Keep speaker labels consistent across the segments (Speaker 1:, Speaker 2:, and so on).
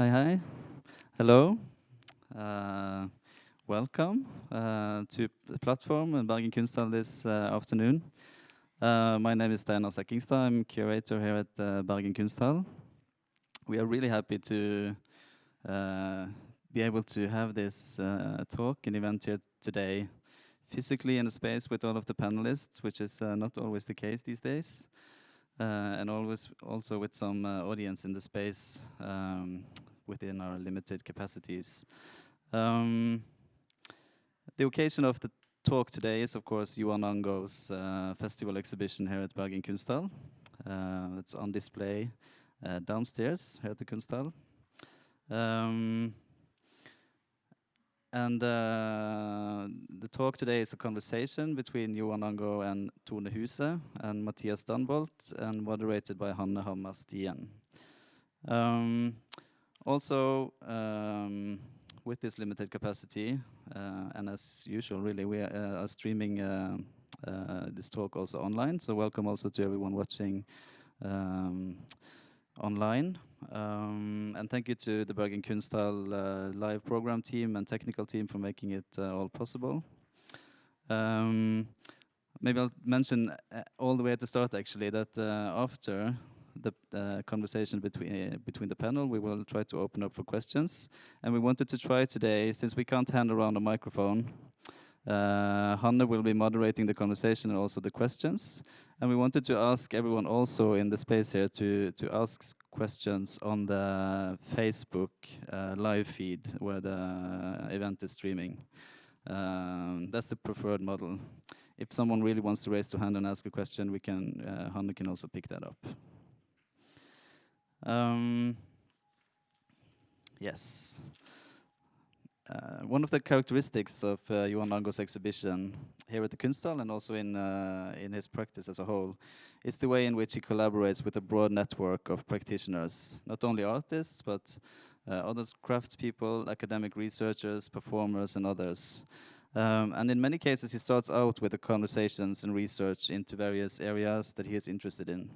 Speaker 1: Hi, hi. Hello. Welcome to Plattform and Bergen Kunsthall this afternoon. My name is Steinar Sekkingstad. I'm curator here at Bergen Kunsthall. We are really happy to be able to have this talk and event here today, physically in a space with all of the panelists, which is not always the case these days. And always also with some audience in the space within our limited capacities. The occasion of the talk today is, of course, Joar Nango's festival exhibition here at Bergen Kunsthall. It's on display downstairs here at the Kunsthall. And the talk today is a conversation between Joar Nango and Huse and Mathias Danbolt, and moderated by Hanne Hammer Stien. Also, with this limited capacity, and as usual, really, we are streaming this talk also online. So welcome also to everyone watching online. And thank you to the Bergen Kunsthall live program team and technical team for making it all possible. Maybe I'll mention all the way at the start, actually, that after the conversation between the panel, we will try to open up for questions. And we wanted to try today, since we can't hand around a microphone, Hanne will be moderating the conversation and also the questions. And we wanted to ask everyone also in the space here to ask questions on the Facebook live feed where the event is streaming. That's the preferred model. If someone really wants to raise their hand and ask a question, we can Hanne can also pick that up. Yes. One of the characteristics of Joar Nango's exhibition here at the Kunsthall, and also in his practice as a whole, is the way in which he collaborates with a broad network of practitioners, not only artists, but other craftspeople, academic researchers, performers, and others. And in many cases, he starts out with the conversations and research into various areas that he is interested in,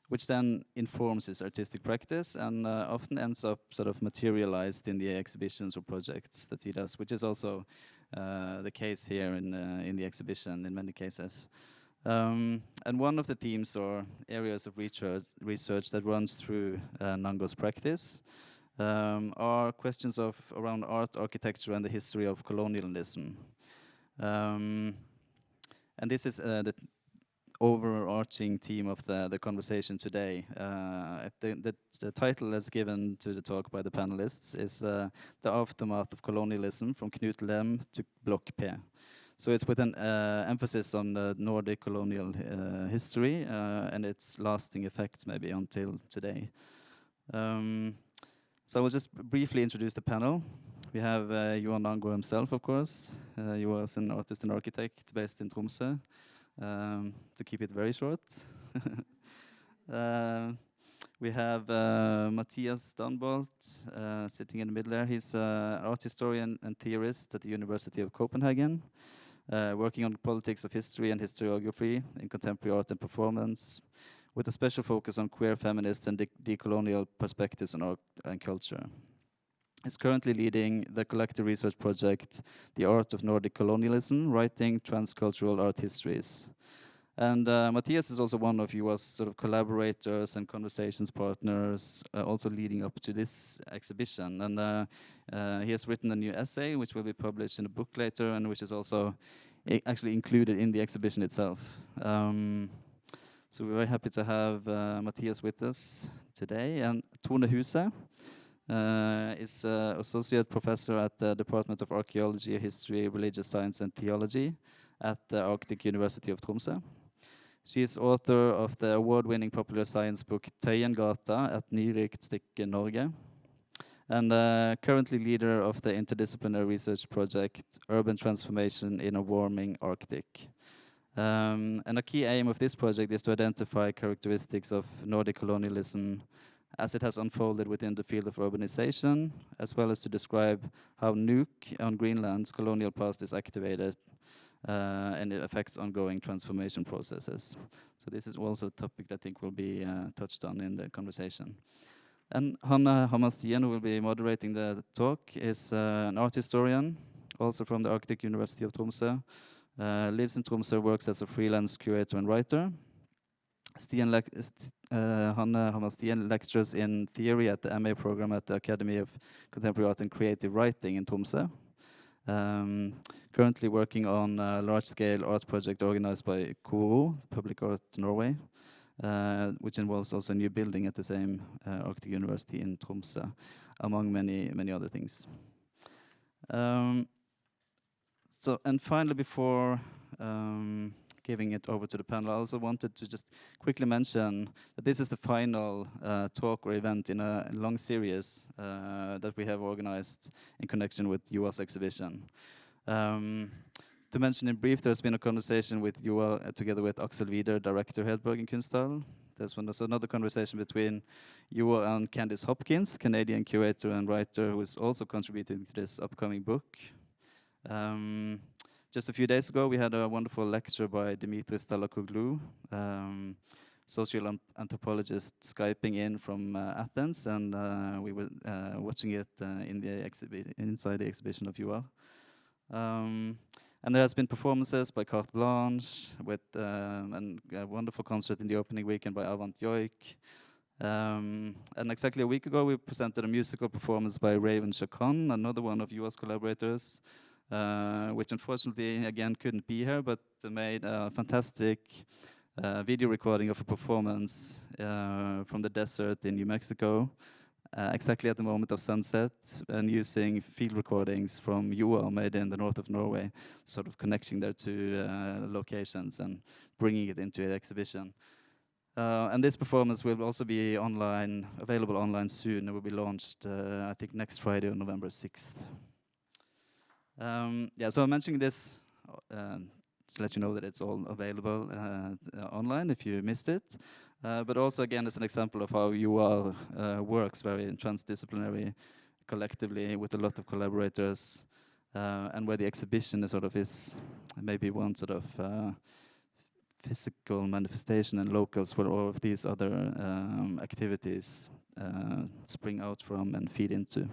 Speaker 1: which then informs his artistic practice and often ends up sort of materialized in the exhibitions or projects that he does, which is also the case here in the exhibition in many cases. And one of the themes or areas of research that runs through Nango's practice are questions around art, architecture, and the history of colonialism. And this is the overarching theme of the conversation today. The title that's given to the talk by the panelists is The Aftermath of Colonialism, from Knut Leem to Blok P. So it's with an emphasis on the Nordic colonial history and its lasting effects maybe until today. So I will just briefly introduce the panel. We have Joar Nango himself, of course. Joar is an artist and architect based in Tromsø. To keep it very short. We have Mathias Danbolt sitting in the middle there. He's an art historian and theorist at the University of Copenhagen, working on the politics of history and historiography in contemporary art and performance, with a special focus on queer feminist and decolonial perspectives on art and culture. He's currently leading the collective research project, The Art of Nordic Colonialism, Writing Transcultural Art Histories. And Mathias is also one of Joar's sort of collaborators and conversations partners, also leading up to this exhibition. And he has written a new essay, which will be published in a book later, and which is also actually included in the exhibition itself. So we're very happy to have Mathias with us today. And Huse is associate professor at the Department of Archaeology, History, Religious Science and Theology at the Arctic University of Tromsø. She is author of the award-winning popular science book Tøyengata, et nyrikt stykke Norge, and currently leader of the interdisciplinary research project Urban Transformation in a Warming Arctic. And a key aim of this project is to identify characteristics of Nordic colonialism as it has unfolded within the field of urbanization, as well as to describe how Nuuk on Greenland's colonial past is activated and it affects ongoing transformation processes. So this is also a topic that I think will be touched on in the conversation. And Hanne Hammer Stien, who will be moderating the talk, is an art historian, also from the Arctic University of Tromsø. Lives in Tromsø, works as a freelance curator and writer. Hanne Hammer Stien lectures in theory at the MA program at the Academy of Contemporary Art and Creative Writing in Tromsø. Currently working on a large-scale art project organized by KORO, Public Art Norway, which involves also a new building at the same Arctic University in Tromsø, among many other things. And finally, before giving it over to the panel, I also wanted to just quickly mention that this is the final talk or event in a long series that we have organized in connection with Joar's exhibition. To mention in brief, there's been a conversation with Joar together with Axel Wider, director here at Bergen-Kunsthall. There's another conversation between Joar and Candice Hopkins, Canadian curator and writer who is also contributing to this upcoming book. Just a few days ago, we had a wonderful lecture by Dimitris Dalakoglu, social anthropologist Skyping in from Athens, and we were watching it inside the exhibition of Joar. And there has been performances by Carte Blanche, with and a wonderful concert in the opening weekend by Avant Joik. And exactly a week ago, we presented a musical performance by Raven Chacon, another one of Joar's collaborators, which unfortunately, again, couldn't be here, but made a fantastic video recording of a performance from the desert in New Mexico, exactly at the moment of sunset, and using field recordings from Joar made in the north of Norway, sort of connecting their two locations and bringing it into the exhibition. And this performance will also be available online soon. It will be launched, I think, next Friday on November 6th. So I'm mentioning this to let you know that it's all available online if you missed it. But also, again, as an example of how Joar works very transdisciplinary, collectively, with a lot of collaborators, and where the exhibition is maybe one sort of physical manifestation, and locals where all of these other activities spring out from and feed into.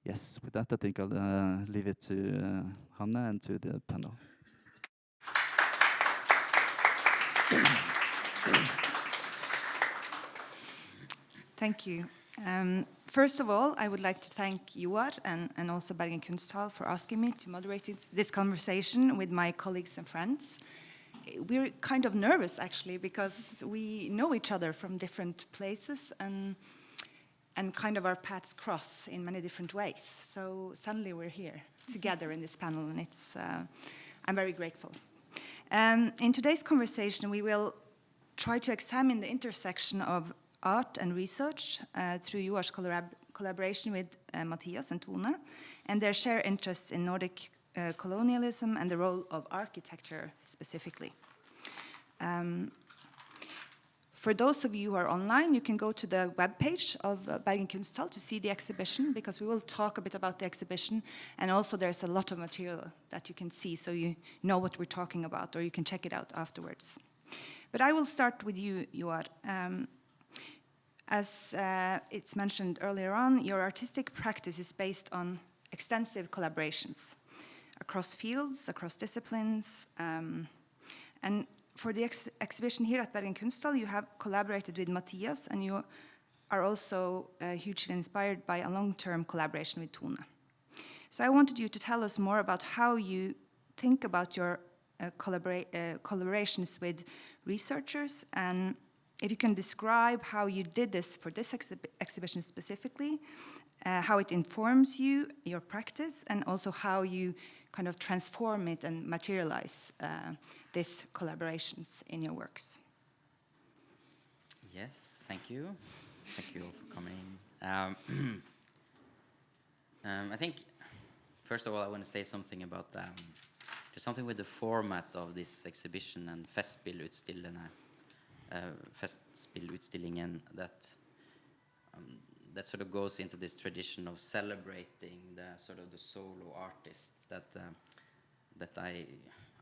Speaker 1: Yes, with that, I think I'll leave it to Hanne and to the panel.
Speaker 2: Thank you. First of all, I would like to thank Joar and also Bergen-Kunsthall for asking me to moderate this conversation with my colleagues and friends. We're kind of nervous, actually, because we know each other from different places and kind of our paths cross in many different ways. So suddenly we're here together in this panel, and I'm very grateful. In today's conversation, we will try to examine the intersection of art and research through Joar's collaboration with Mathias and Tone, and their shared interests in Nordic colonialism and the role of architecture specifically. For those of you who are online, you can go to the webpage of Bergen-Kunsthall to see the exhibition, because we will talk a bit about the exhibition, and also there's a lot of material that you can see, so you know what we're talking about, or you can check it out afterwards. But I will start with you, Joar. As it's mentioned earlier on, your artistic practice is based on extensive collaborations across fields, across disciplines, and for the exhibition here at Bergen-Kunsthall, you have collaborated with Mathias, and you are also hugely inspired by a long-term collaboration with Tone. So I wanted you to tell us more about how you think about your collaborations with researchers, and if you can describe how you did this for this exhibition specifically, how it informs you, your practice, and also how you kind of transform it and materialize these collaborations in your works.
Speaker 3: Yes, thank you. Thank you all for coming. I think, first of all, I want to say something about there's something with the format of this exhibition and Festspillutstillingen that sort of goes into this tradition of celebrating the sort of the solo artists that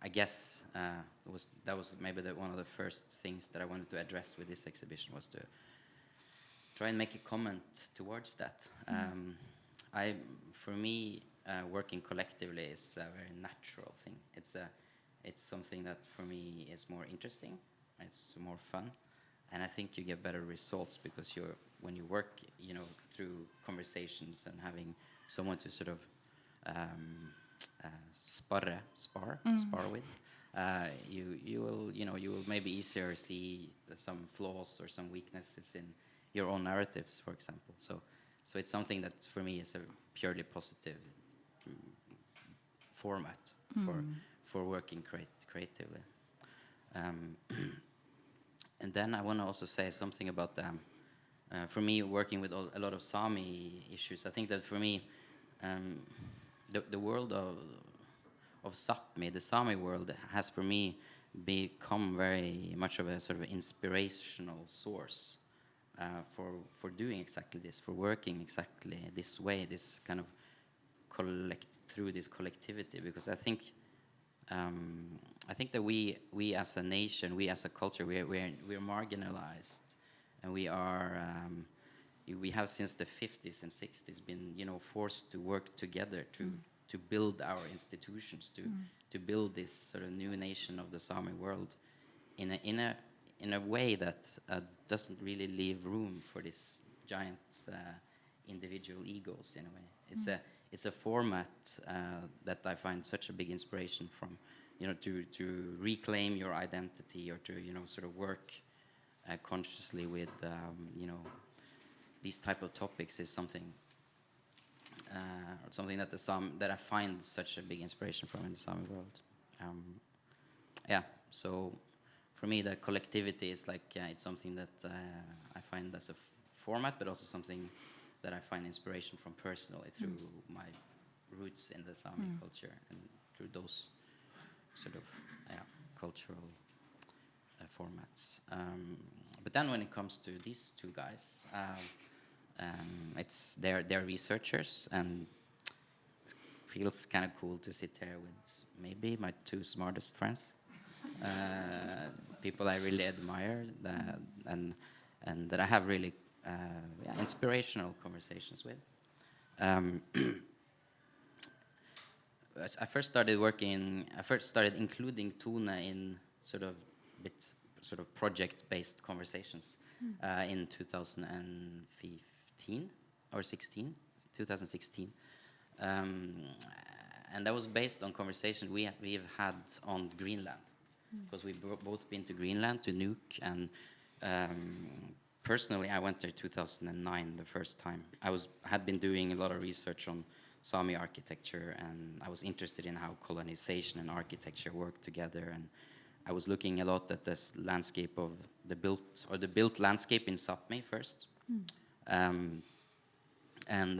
Speaker 3: I guess that was maybe one of the first things that I wanted to address with this exhibition, was to try and make a comment towards that. For me, working collectively is a very natural thing. It's something that for me is more interesting. It's more fun, and I think you get better results because when you work, through conversations and having someone to sort of spar with, you will maybe easier see some flaws or some weaknesses in your own narratives, for example. So it's something that for me is a purely positive format for working creatively. And then I want to also say something about for me, working with a lot of Sami issues. I think that for me, the world of Sápmi, the Sami world, has for me become very much of a sort of inspirational source for doing exactly this, for working exactly this way, this kind of through this collectivity. Because I think that we as a nation, we as a culture, we're marginalized, and we have since the 50s and 60s been forced to work together to build our institutions, to build this sort of new nation of the Sami world in a way that doesn't really leave room for these giant individual egos. In a way, it's a format that I find such a big inspiration from, to reclaim your identity, or to sort of work consciously with these type of topics is something that I find such a big inspiration from in the Sami world. So for me, the collectivity is like it's something that I find as a format, but also something that I find inspiration from personally through my roots in the Sami culture and through those sort of cultural formats. But then when it comes to these two guys, they're researchers, and it feels kind of cool to sit here with maybe my two smartest friends, people I really admire, and that I have really inspirational conversations with. I first started including Tone in sort of project-based conversations in 2015 or 2016. And that was based on conversation we've had on Greenland, because we've both been to Greenland, to Nuuk, and personally I went there 2009 the first time. Had been doing a lot of research on Sami architecture, and I was interested in how colonization and architecture work together, and I was looking a lot at this landscape of the built landscape in Sápmi first. And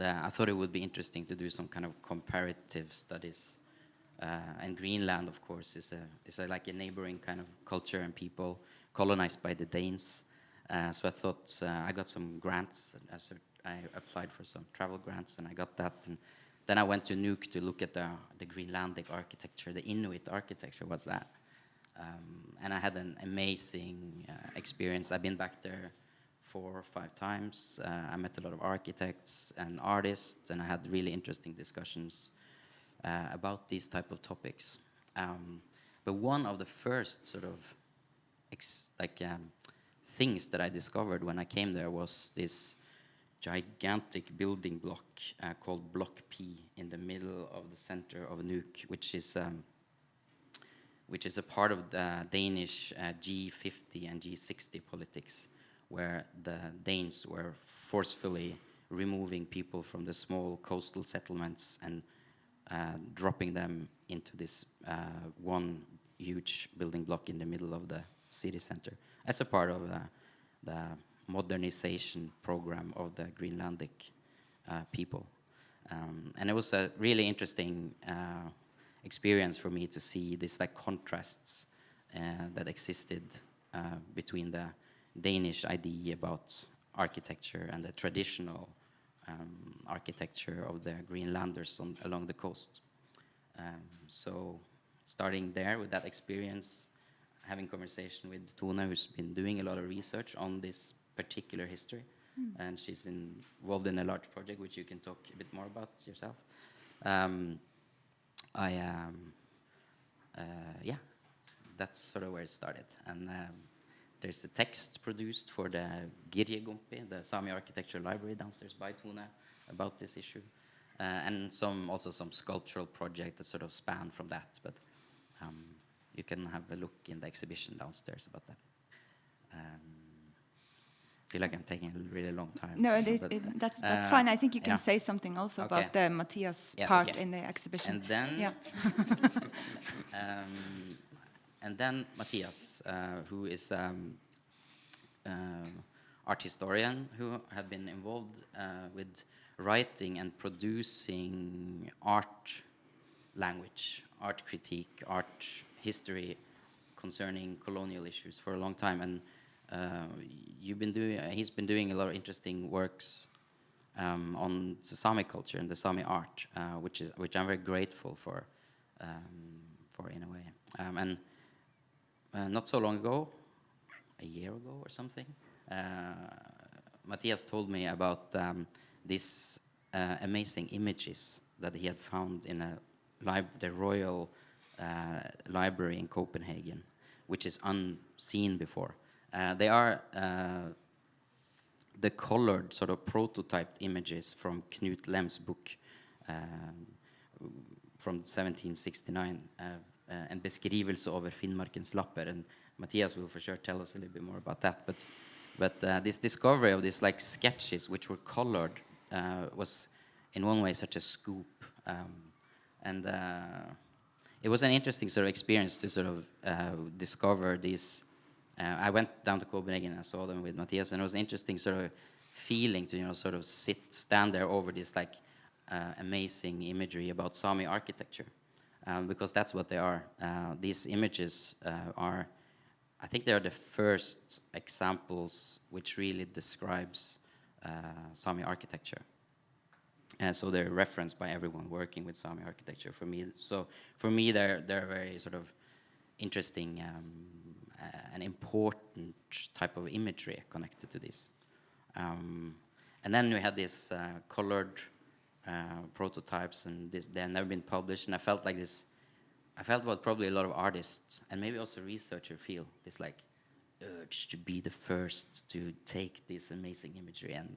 Speaker 3: I thought it would be interesting to do some kind of comparative studies. And Greenland, of course, is like a neighboring kind of culture and people colonized by the Danes. So I thought I got some grants. I applied for some travel grants, and I got that. And then I went to Nuuk to look at the Greenlandic architecture, the Inuit architecture. What's that? And I had an amazing experience. I've been back there 4 or 5 times. I met a lot of architects and artists, and I had really interesting discussions about these type of topics. But one of the first sort of things that I discovered when I came there was this gigantic building block called Block P in the middle of the center of Nuuk, which is a part of the Danish G50 and G60 politics, where the Danes were forcefully removing people from the small coastal settlements and dropping them into this one huge building block in the middle of the city center as a part of the modernization program of the Greenlandic people. And it was a really interesting experience for me to see this contrasts that existed between the Danish idea about architecture and the traditional architecture of the Greenlanders along the coast. So starting there with that experience, having conversation with Tone, who's been doing a lot of research on this particular history, and she's involved in a large project which you can talk a bit more about yourself. Yeah, that's sort of where it started. And there's a text produced for the Girjegumpi, the Sami Architecture Library downstairs by Tone, about this issue. And also some sculptural project that sort of span from that. But you can have a look in the exhibition downstairs about that. I feel like I'm taking a really long time.
Speaker 2: No, that's fine. I think you can say something also about the Mathias part in the exhibition.
Speaker 3: And then, and then Mathias, who is art historian who have been involved with writing and producing art language, art critique, art history concerning colonial issues for a long time. And he's been doing a lot of interesting works on the Sami culture and the Sami art, which I'm very grateful for in a way. And not so long ago, a year ago or something, Mathias told me about these amazing images that he had found in the Royal Library in Copenhagen, which is unseen before. They are the colored sort of prototyped images from Knut Leem's book from 1769, En beskrivelse over Finnmarkens lapper. And Mathias will for sure tell us a little bit more about that. But this discovery of these like sketches which were colored was in one way such a scoop. And it was an interesting sort of experience to sort of discover these. I went down to Copenhagen and I saw them with Mathias, and it was an interesting sort of feeling to sort of stand there over this like amazing imagery about Sami architecture, because that's what they are. These images are, I think, they are the first examples which really describes Sami architecture. So they're referenced by everyone working with Sami architecture. For me, they're very sort of interesting and important type of imagery connected to this. And then we had these colored prototypes, and they had never been published. And I felt what probably a lot of artists and maybe also researchers feel, this like urge to be the first to take this amazing imagery and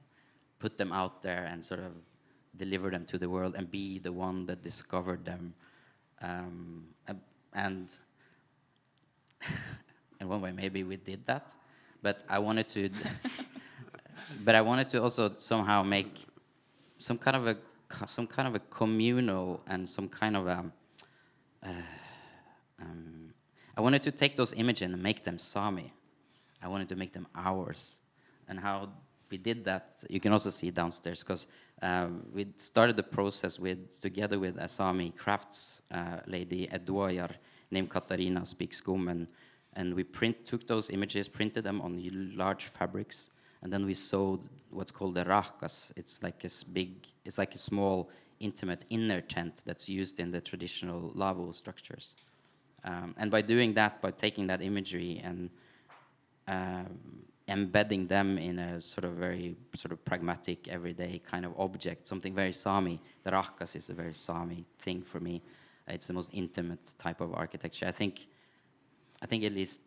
Speaker 3: put them out there and sort of deliver them to the world and be the one that discovered them. And in one way, maybe we did that, but I wanted to. But I wanted to also somehow make some kind of a communal and some kind of a. I wanted to take those images and make them Sami. I wanted to make them ours, and how we did that you can also see downstairs, because we started the process together with a Sami crafts lady, a Joar named Katarina Spikskum, and we took those images, printed them on large fabrics, and then we sewed what's called a rakas. It's like a small, intimate inner tent that's used in the traditional lavvo structures. And by doing that, by taking that imagery and embedding them in a sort of very sort of pragmatic, everyday kind of object, something very Sami. The rakas is a very Sami thing for me. It's the most intimate type of architecture. I think at least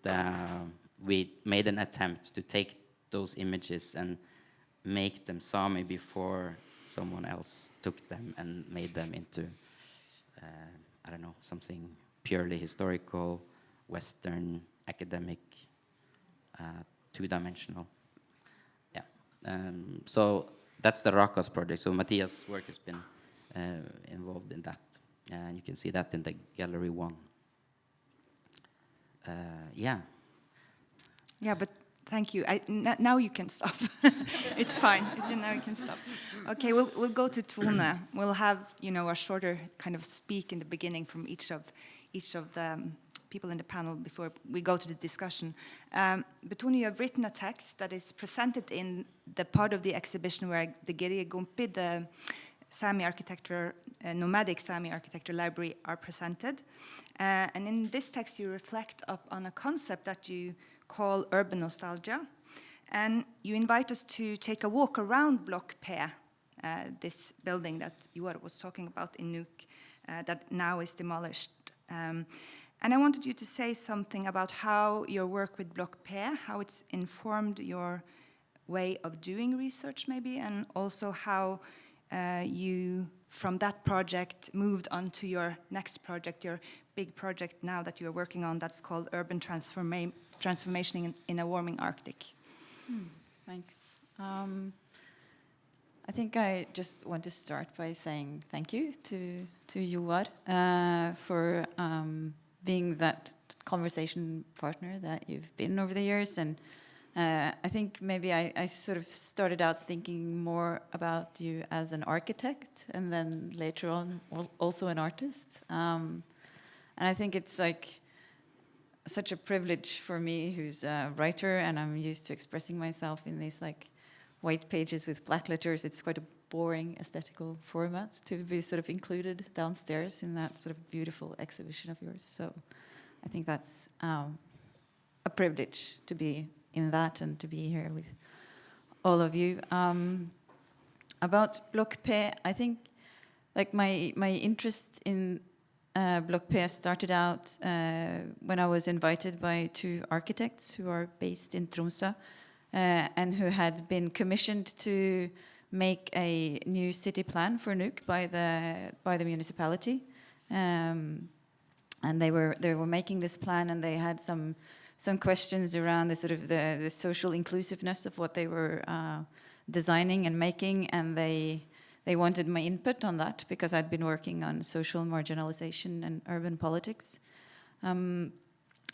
Speaker 3: we made an attempt to take those images and make them Sami before someone else took them and made them into, I don't know, something purely historical, Western, academic, two-dimensional. Yeah. So that's the Rakas project. So Mathias' work has been involved in that. And you can see that in the Gallery 1. Yeah. Yeah,
Speaker 2: but thank you. Now you can stop. It's fine. Now you can stop. Okay, we'll go to Tone. We'll have a shorter kind of speak in the beginning from each of the people in the panel before we go to the discussion. But Tone, you have written a text that is presented in the part of the exhibition where the Girjegumpi, Sami architecture, nomadic Sami architecture library are presented. And in this text, you reflect on a concept that you call urban nostalgia. And you invite us to take a walk around Blok P, this building that Joar was talking about in Nuuk, that now is demolished. And I wanted you to say something about how your work with Blok P, how it's informed your way of doing research maybe, and also how you, from that project, moved on to your next project, your big project now that you are working on, that's called Urban Transformation in a Warming Arctic.
Speaker 4: Thanks. I think I just want to start by saying thank you to Joar for being that conversation partner that you've been over the years. And I think maybe I sort of started out thinking more about you as an architect, and then later on also an artist. And I think it's like such a privilege for me, who's a writer, and I'm used to expressing myself in these like white pages with black letters. It's quite a boring aesthetical format to be sort of included downstairs in that sort of beautiful exhibition of yours. So I think that's a privilege to be in that and to be here with all of you. About Blok P, I think like my interest in Blok P started out when I was invited by two architects who are based in Tromsø and who had been commissioned to make a new city plan for Nuuk by the municipality, and they were making this plan, and they had some questions around the sort of the social inclusiveness of what they were designing and making, and they wanted my input on that because I'd been working on social marginalization and urban politics.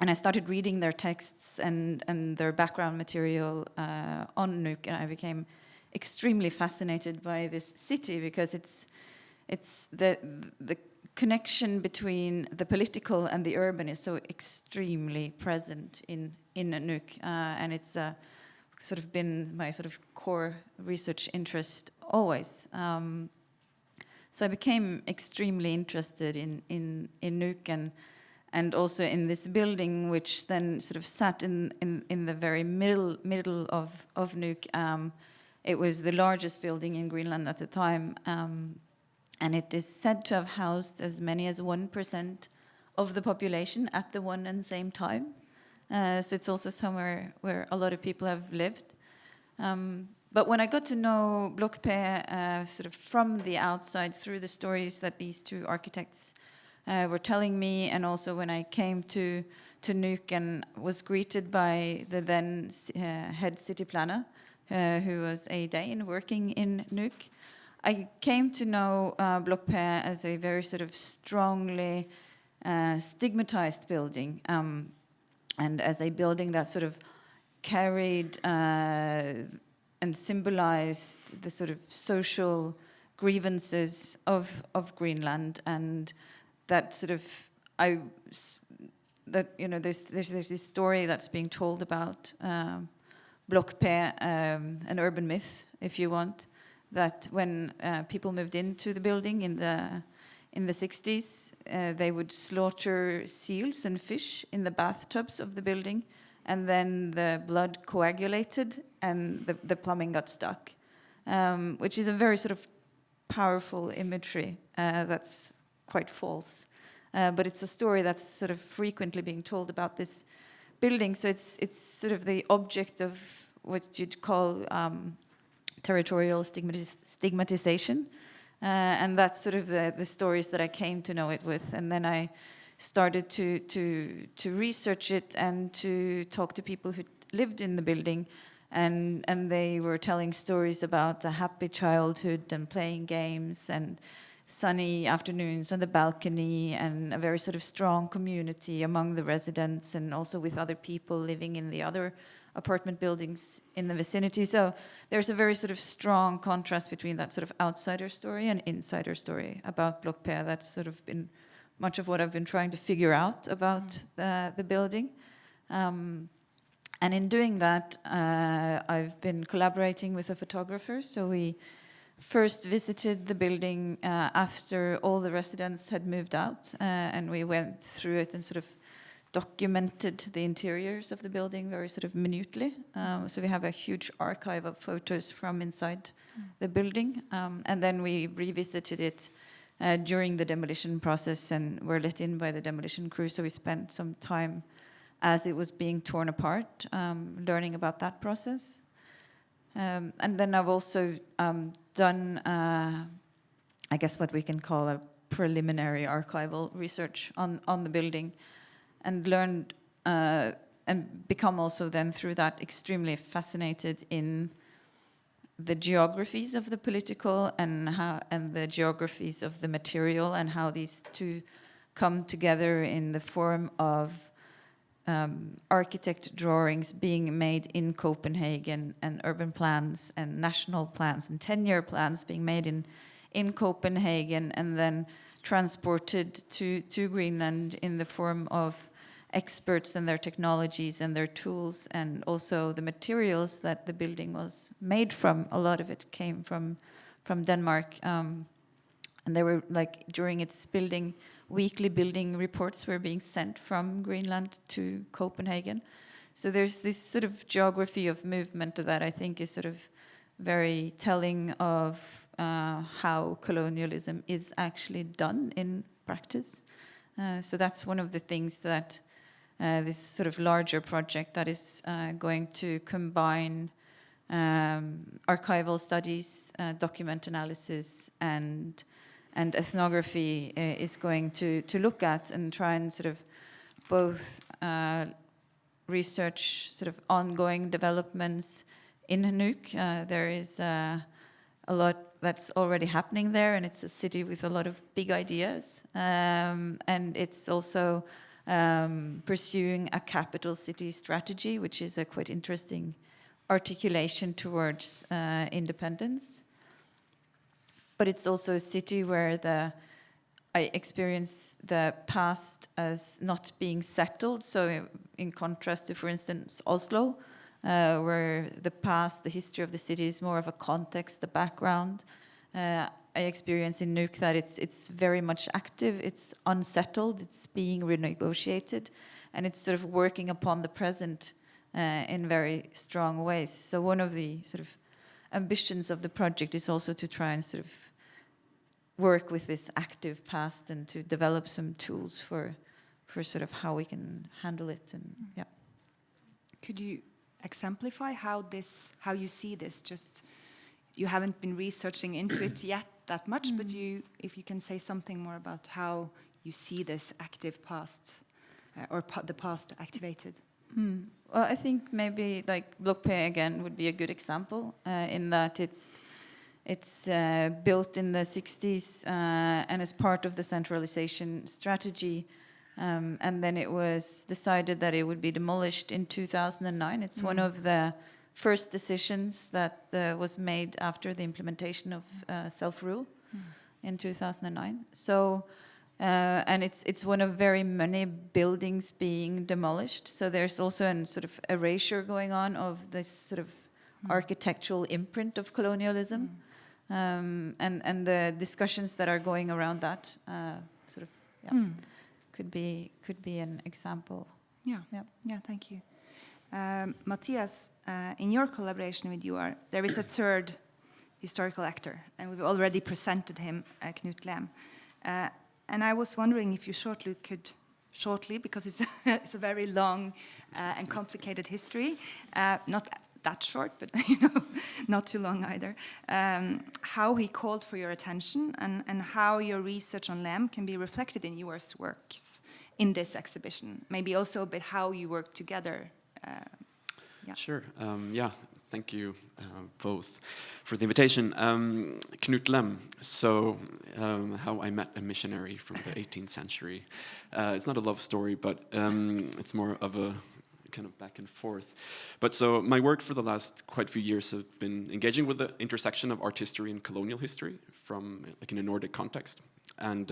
Speaker 4: And I started reading their texts and their background material on Nuuk, and I became extremely fascinated by this city because it's the connection between the political and the urban is so extremely present in Nuuk, and it's sort of been my sort of core research interest always. So I became extremely interested in Nuuk and also in this building, which then sort of sat in the very middle of Nuuk. It was the largest building in Greenland at the time, and it is said to have housed as many as 1% of the population at the one and same time. So it's also somewhere where a lot of people have lived. But when I got to know Blok P sort of from the outside through the stories that these two architects were telling me, and also when I came to Nuuk and was greeted by the then head city planner, who was a Dane working in Nuuk, I came to know Blok P as a very sort of strongly stigmatized building, and as a building that sort of carried and symbolized the sort of social grievances of Greenland, and that sort of there's this story that's being told about Blok P, an urban myth, if you want, that when people moved into the building in the 60s, they would slaughter seals and fish in the bathtubs of the building, and then the blood coagulated and the plumbing got stuck, which is a very sort of powerful imagery that's quite false. But it's a story that's sort of frequently being told about this building. So it's sort of the object of what you'd call territorial stigmatization. And that's sort of the stories that I came to know it with. And then I started to research it and to talk to people who lived in the building. And they were telling stories about a happy childhood and playing games and sunny afternoons on the balcony, and a very sort of strong community among the residents, and also with other people living in the other apartment buildings in the vicinity. So there's a very sort of strong contrast between that sort of outsider story and insider story about Blok P. That's sort of been much of what I've been trying to figure out about the building. And in doing that, I've been collaborating with a photographer. So we first visited the building after all the residents had moved out, and we went through it and sort of documented the interiors of the building very sort of minutely. So we have a huge archive of photos from inside the building, and then we revisited it during the demolition process and were let in by the demolition crew. So we spent some time as it was being torn apart, learning about that process. And then I've also done, I guess what we can call a preliminary archival research on the building, and learned and become also then through that extremely fascinated in the geographies of the political and the geographies of the material, and how these two come together in the form of architect drawings being made in Copenhagen, and urban plans and national plans and 10-year plans being made in Copenhagen, and then transported to Greenland in the form of experts and their technologies and their tools, and also the materials that the building was made from. A lot of it came from Denmark, and they were like, during its building, weekly building reports were being sent from Greenland to Copenhagen. So there's this sort of geography of movement that I think is sort of very telling of how colonialism is actually done in practice. So that's one of the things that this sort of larger project that is going to combine archival studies, document analysis, and ethnography is going to look at, and try and sort of both research sort of ongoing developments in Nuuk. There is a lot that's already happening there, and it's a city with a lot of big ideas, and it's also pursuing a capital city strategy, which is a quite interesting articulation towards independence. But it's also a city where I experience the past as not being settled. So in contrast to, for instance, Oslo, where the past, the history of the city is more of a context, a background. I experience in Nuuk that it's very much active, it's unsettled, it's being renegotiated, and it's sort of working upon the present in very strong ways. So one of the sort of ambitions of the project is also to try and sort of work with this active past and to develop some tools for sort of how we can handle it. And yeah.
Speaker 2: Could you exemplify how you see this? Just, you haven't been researching into it yet that much, but if you can say something more about how you see this active past or the past activated.
Speaker 4: Well, I think maybe like Blok again would be a good example in that it's built in the 60s and as part of the centralization strategy, and then it was decided that it would be demolished in 2009. It's one of the first decisions that was made after the implementation of self-rule in 2009. So, and it's one of very many buildings being demolished. So there's also a sort of erasure going on of this sort of architectural imprint of colonialism, and the discussions that are going around that could be an example.
Speaker 2: Yeah. Thank you. Matthias, in your collaboration with Joar, there is a third historical actor, and we've already presented him, Knut Leem. And I was wondering if you shortly, because it's a very long and complicated history, not that short, but not too long either, how he called for your attention, and how your research on Leem can be reflected in Joar's works in this exhibition. Maybe also a bit how you work together.
Speaker 5: Sure. Thank you both for the invitation. Knut Leem. So, how I met a missionary from the 18th century. It's not a love story, but it's more of a kind of back and forth. But so my work for the last quite few years have been engaging with the intersection of art history and colonial history from like in a Nordic context. And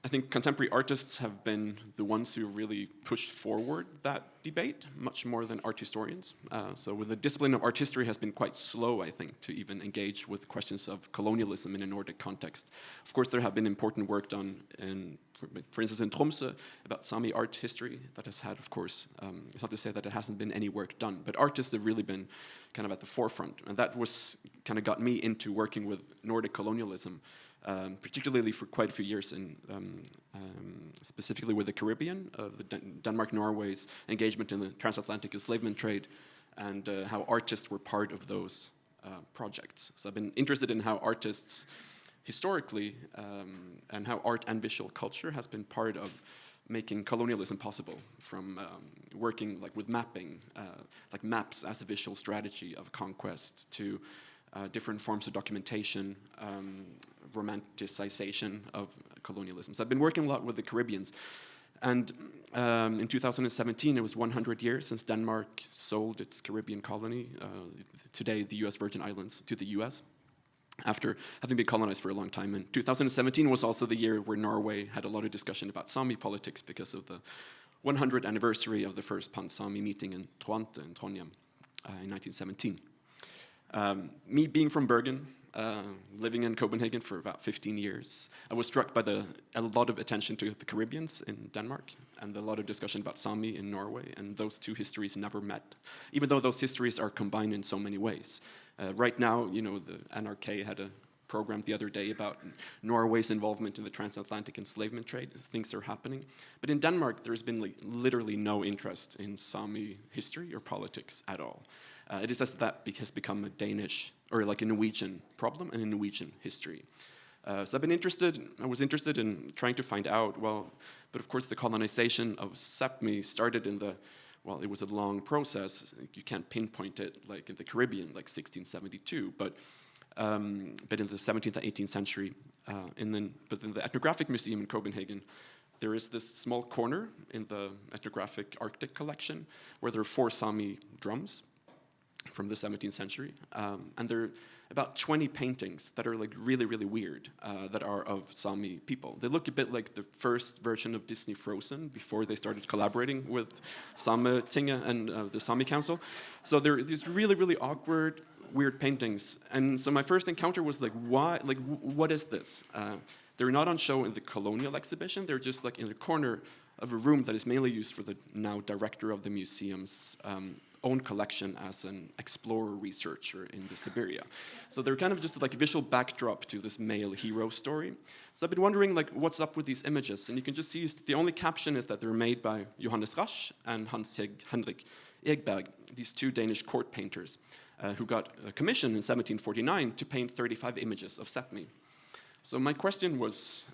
Speaker 5: I think contemporary artists have been the ones who really pushed forward that debate much more than art historians. So with the discipline of art history has been quite slow, I think, to even engage with questions of colonialism in a Nordic context. Of course, there have been important work done for instance, in Tromsø, about Sami art history that has had, of course, it's not to say that it hasn't been any work done, but artists have really been kind of at the forefront. And that was kind of got me into working with Nordic colonialism, particularly for quite a few years, specifically with the Caribbean, Denmark-Norway's engagement in the transatlantic enslavement trade, and how artists were part of those projects. So I've been interested in how artists historically, and how art and visual culture has been part of making colonialism possible, from working like with mapping, like maps as a visual strategy of conquest, to different forms of documentation, romanticization of colonialism. So I've been working a lot with the Caribbeans. And in 2017, it was 100 years since Denmark sold its Caribbean colony, today the US Virgin Islands, to the US, after having been colonized for a long time. And 2017 was also the year where Norway had a lot of discussion about Sami politics because of the 100th anniversary of the first Pan-Sami meeting in Twente in Trondheim in 1917. Me being from Bergen, living in Copenhagen for about 15 years, I was struck by a lot of attention to the Caribbeans in Denmark and a lot of discussion about Sami in Norway, and those two histories never met, even though those histories are combined in so many ways. Right now, you know, the NRK had a program the other day about Norway's involvement in the transatlantic enslavement trade. Things are happening. But in Denmark, there's been like literally no interest in Sami history or politics at all. It is as that has become a Danish, or like a Norwegian problem and a Norwegian history. So I was interested in trying to find out, well, but of course the colonization of Sápmi started in well, it was a long process. You can't pinpoint it like in the Caribbean, like 1672, but in the 17th and 18th century. But in the Ethnographic Museum in Copenhagen, there is this small corner in the Ethnographic Arctic collection where there are 4 Sami drums from the 17th century, and there are about 20 paintings that are like really, really weird, that are of Sami people. They look a bit like the first version of Disney Frozen before they started collaborating with Sametinget and the Sami Council. So there are these really, really awkward, weird paintings. And so my first encounter was like, why? Like, what is this? They're not on show in the Colonial exhibition. They're just like in the corner of a room that is mainly used for the now director of the museum's own collection as an explorer researcher in the Siberia. So they're kind of just like a visual backdrop to this male hero story. So I've been wondering like what's up with these images, and you can just see the only caption is that they're made by Johannes Rasch and Hans Henrik Egberg, these 2 Danish court painters who got a commission in 1749 to paint 35 images of Sápmi. So my question was,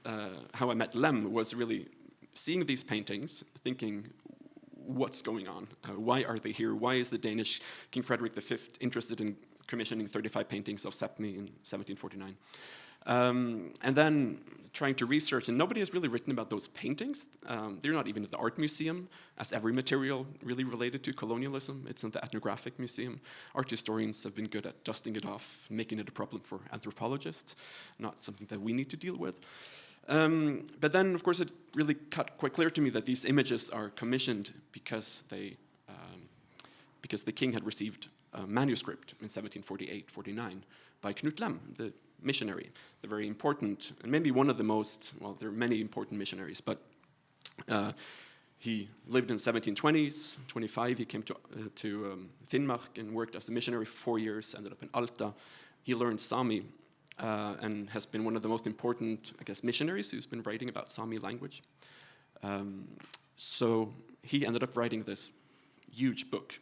Speaker 5: how I met Leem, was really seeing these paintings, thinking, what's going on? Why are they here? Why is the Danish King Frederick V interested in commissioning 35 paintings of Sápmi in 1749? And then trying to research, and nobody has really written about those paintings. They're not even at the art museum, as every material really related to colonialism. It's in the ethnographic museum. Art historians have been good at dusting it off, making it a problem for anthropologists, not something that we need to deal with. But then, of course, it really cut quite clear to me that these images are commissioned because the king had received a manuscript in 1748-49 by Knut Leem, the missionary, the very important, and maybe one of the most, well, there are many important missionaries, but he lived in the 1720s, 25, he came to Finnmark and worked as a missionary for 4 years, ended up in Alta. He learned Sami, and has been one of the most important, I guess, missionaries who's been writing about Sami language. So he ended up writing this huge book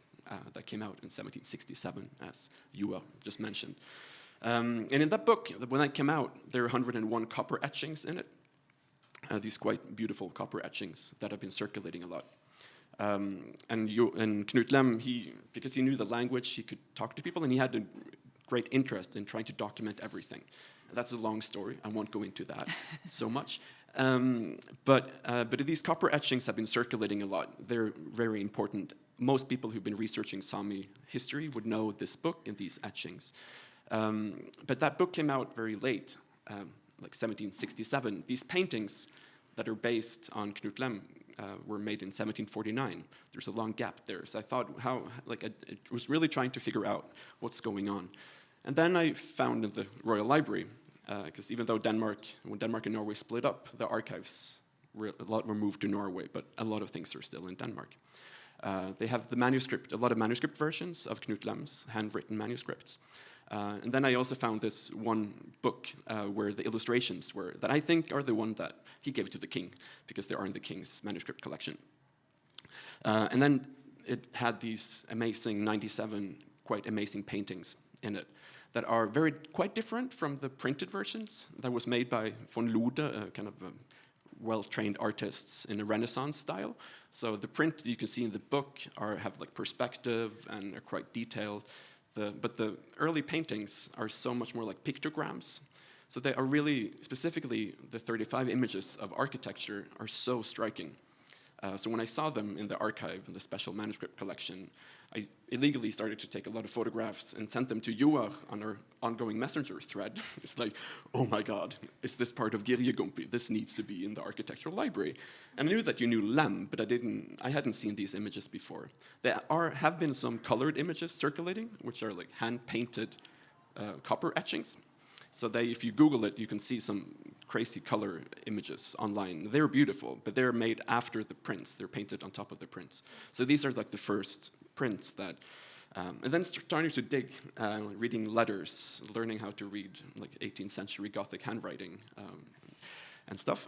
Speaker 5: that came out in 1767, as Joar just mentioned. And in that book, when that came out, there are 101 copper etchings in it. These quite beautiful copper etchings that have been circulating a lot. And Knut Leem, because he knew the language, he could talk to people, and he had a great interest in trying to document everything. That's a long story. I won't go into that so much. But these copper etchings have been circulating a lot. They're very important. Most people who've been researching Sami history would know this book and these etchings. But that book came out very late, like 1767. These paintings that are based on Knut Leem were made in 1749. There's a long gap there. So I thought, I was really trying to figure out what's going on. And then I found in the Royal Library, because even though when Denmark and Norway split up, the archives, a lot were moved to Norway, but a lot of things are still in Denmark. They have the manuscript, a lot of manuscript versions of Knut Leem's handwritten manuscripts. And then I also found this one book where the illustrations were, that I think are the one that he gave to the king, because they are in the king's manuscript collection. And then it had these amazing 97 quite amazing paintings in it that are quite different from the printed versions that was made by von Lode, kind of well-trained artists in a Renaissance style. So the print that you can see in the book have like perspective and are quite detailed. But the early paintings are so much more like pictograms. So they are really, specifically the 35 images of architecture are so striking. So when I saw them in the archive, in the special manuscript collection, I illegally started to take a lot of photographs and sent them to Joar on our ongoing messenger thread. It's like, oh my God, is this part of Girjegumpi? This needs to be in the architectural library. And I knew that you knew Leem, but I hadn't seen these images before. There have been some colored images circulating, which are like hand-painted copper etchings. So if you Google it, you can see some crazy color images online. They're beautiful, but they're made after the prints. They're painted on top of the prints. So these are like the first prints that, and then starting to dig, reading letters, learning how to read like 18th century Gothic handwriting and stuff.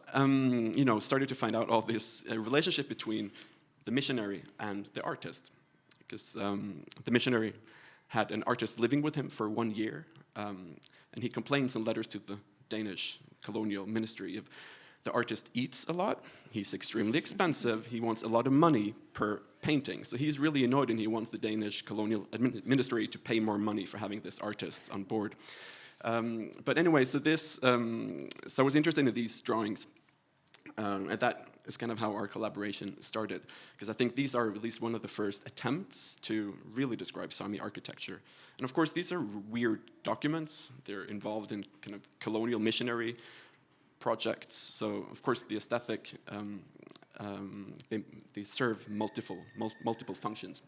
Speaker 5: Started to find out all this relationship between the missionary and the artist, because the missionary had an artist living with him for 1 year, and he complains in letters to the Danish colonial ministry of the artist eats a lot, he's extremely expensive, he wants a lot of money per painting. So he's really annoyed and he wants the Danish colonial ministry to pay more money for having this artist on board. But anyway, so I was interested in these drawings, and that is kind of how our collaboration started, because I think these are at least one of the first attempts to really describe Sami architecture. And of course, these are weird documents. They're involved in kind of colonial missionary projects. So of course, the aesthetic, they serve multiple functions.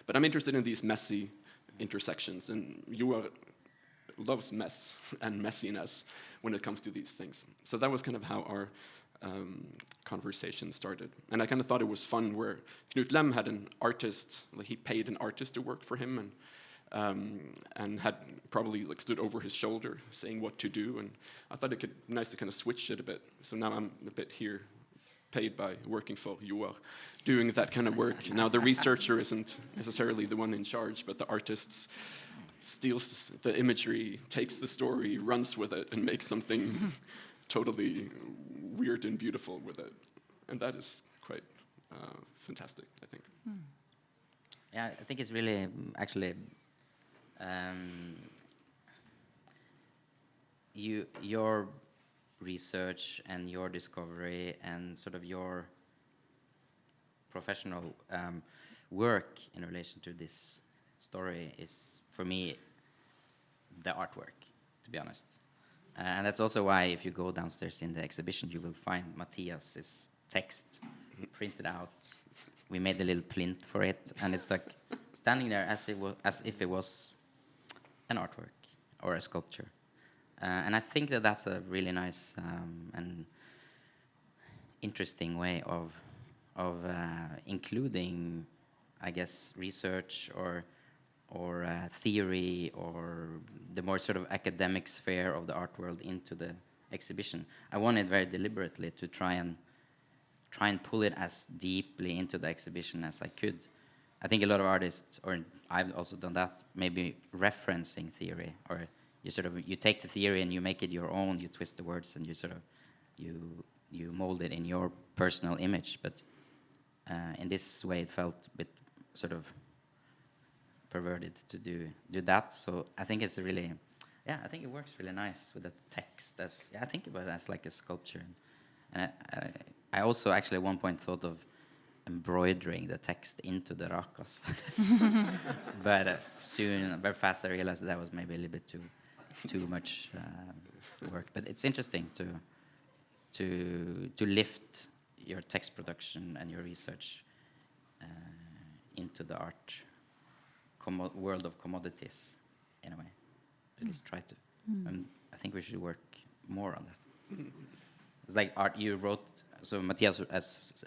Speaker 5: But I'm interested in these messy intersections, and Joar loves mess and messiness when it comes to these things. So that was kind of how our conversation started. And I kind of thought it was fun where Knut Leem had an artist, like he paid an artist to work for him, and had probably like stood over his shoulder saying what to do. And I thought it could be nice to kind of switch it a bit. So now I'm a bit here, paid by working for Joar, doing that kind of work. Now the researcher isn't necessarily the one in charge, but the artist steals the imagery, takes the story, runs with it, and makes something totally weird and beautiful with it. And that is quite fantastic, I think.
Speaker 3: Yeah, I think it's really actually your research and your discovery and sort of your professional work in relation to this story is, for me, the artwork, to be honest. And that's also why if you go downstairs in the exhibition, you will find Mathias's text printed out. We made a little plinth for it, and it's like standing there as if it was an artwork or a sculpture. And I think that that's a really nice and interesting way of including, I guess, research or theory or the more sort of academic sphere of the art world into the exhibition. I wanted very deliberately to try and pull it as deeply into the exhibition as I could. I think a lot of artists, or I've also done that, maybe referencing theory, or you take the theory and you make it your own, you twist the words and you mold it in your personal image. But in this way, it felt a bit sort of perverted to do that. So I think it's really, I think it works really nice with that text. I think about it as like a sculpture. And I also actually at one point thought of embroidering the text into the rakas. But very fast I realized that was maybe a little bit too much work. But it's interesting to lift your text production and your research into the art world of commodities in a way. At least try to. And I think we should work more on that. It's like art you wrote. So Mathias, as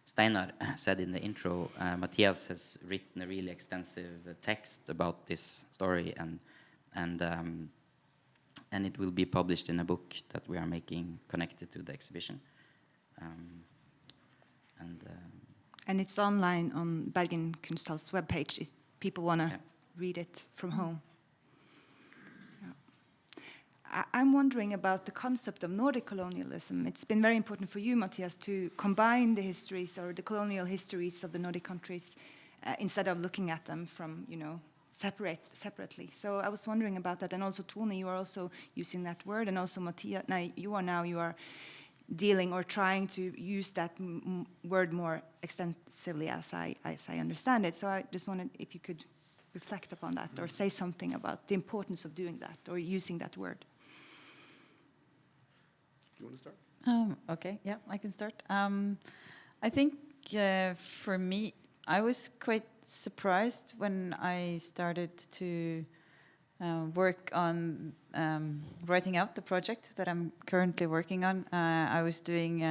Speaker 3: Steinar said in the intro, Mathias has written a really extensive text about this story, and it will be published in a book that we are making connected to the exhibition.
Speaker 2: And it's online on Bergen Kunsthal's webpage if people want to read it from home. I'm wondering about the concept of Nordic colonialism. It's been very important for you, Mathias, to combine the histories or the colonial histories of the Nordic countries instead of looking at them from, separately. So I was wondering about that. And also, Tone, you are also using that word. And also, Mathias, you are dealing or trying to use that word more extensively as I understand it. So I just wanted if you could reflect upon that or say something about the importance of doing that or using that word.
Speaker 5: You want to start?
Speaker 4: Okay, yeah, I can start. I think for me, I was quite surprised when I started to work on writing out the project that I'm currently working on. I was doing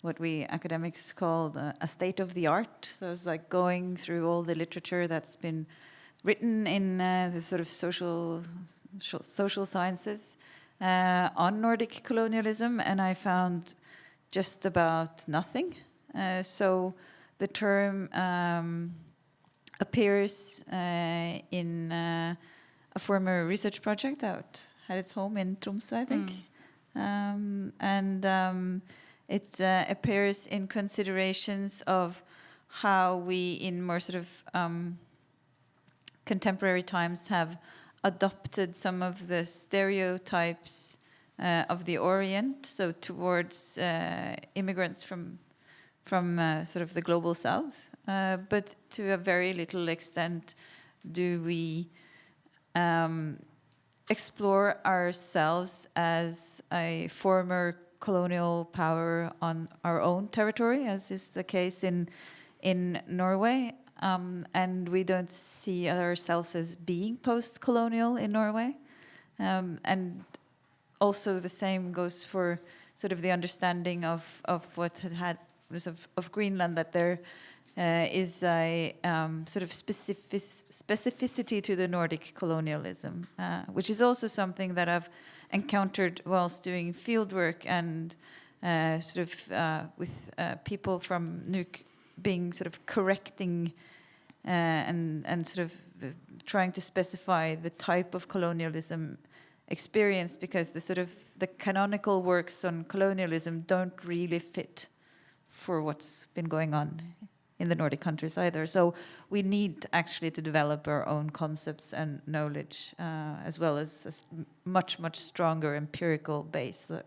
Speaker 4: what we academics call a state of the art. So it's like going through all the literature that's been written in the sort of social sciences on Nordic colonialism, and I found just about nothing. So the term appears in a former research project that had its home in Tromsø, I think. It appears in considerations of how we, in more sort of contemporary times, have adopted some of the stereotypes of the Orient, so towards immigrants from sort of the global South, but to a very little extent do we explore ourselves as a former colonial power on our own territory, as is the case in Norway. And we don't see ourselves as being post-colonial in Norway. And also the same goes for sort of the understanding of what was of Greenland, that there is a sort of specificity to the Nordic colonialism, which is also something that I've encountered whilst doing fieldwork and sort of with people from Nuuk being sort of correcting and sort of trying to specify the type of colonialism experienced, because the canonical works on colonialism don't really fit for what's been going on in the Nordic countries either. So we need actually to develop our own concepts and knowledge, as well as a much stronger empirical base, the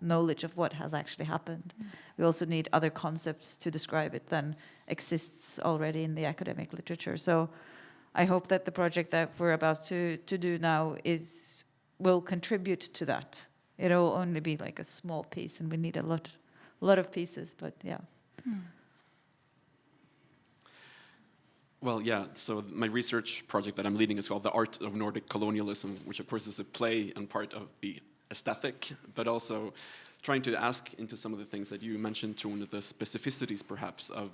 Speaker 4: knowledge of what has actually happened. We also need other concepts to describe it than exists already in the academic literature. So I hope that the project that we're about to do now will contribute to that. It'll only be like a small piece, and we need a lot of pieces, but yeah.
Speaker 5: Well, yeah, so my research project that I'm leading is called The Art of Nordic Colonialism, which of course is a play and part of the aesthetic, but also trying to ask into some of the things that you mentioned, Tone, the specificities perhaps of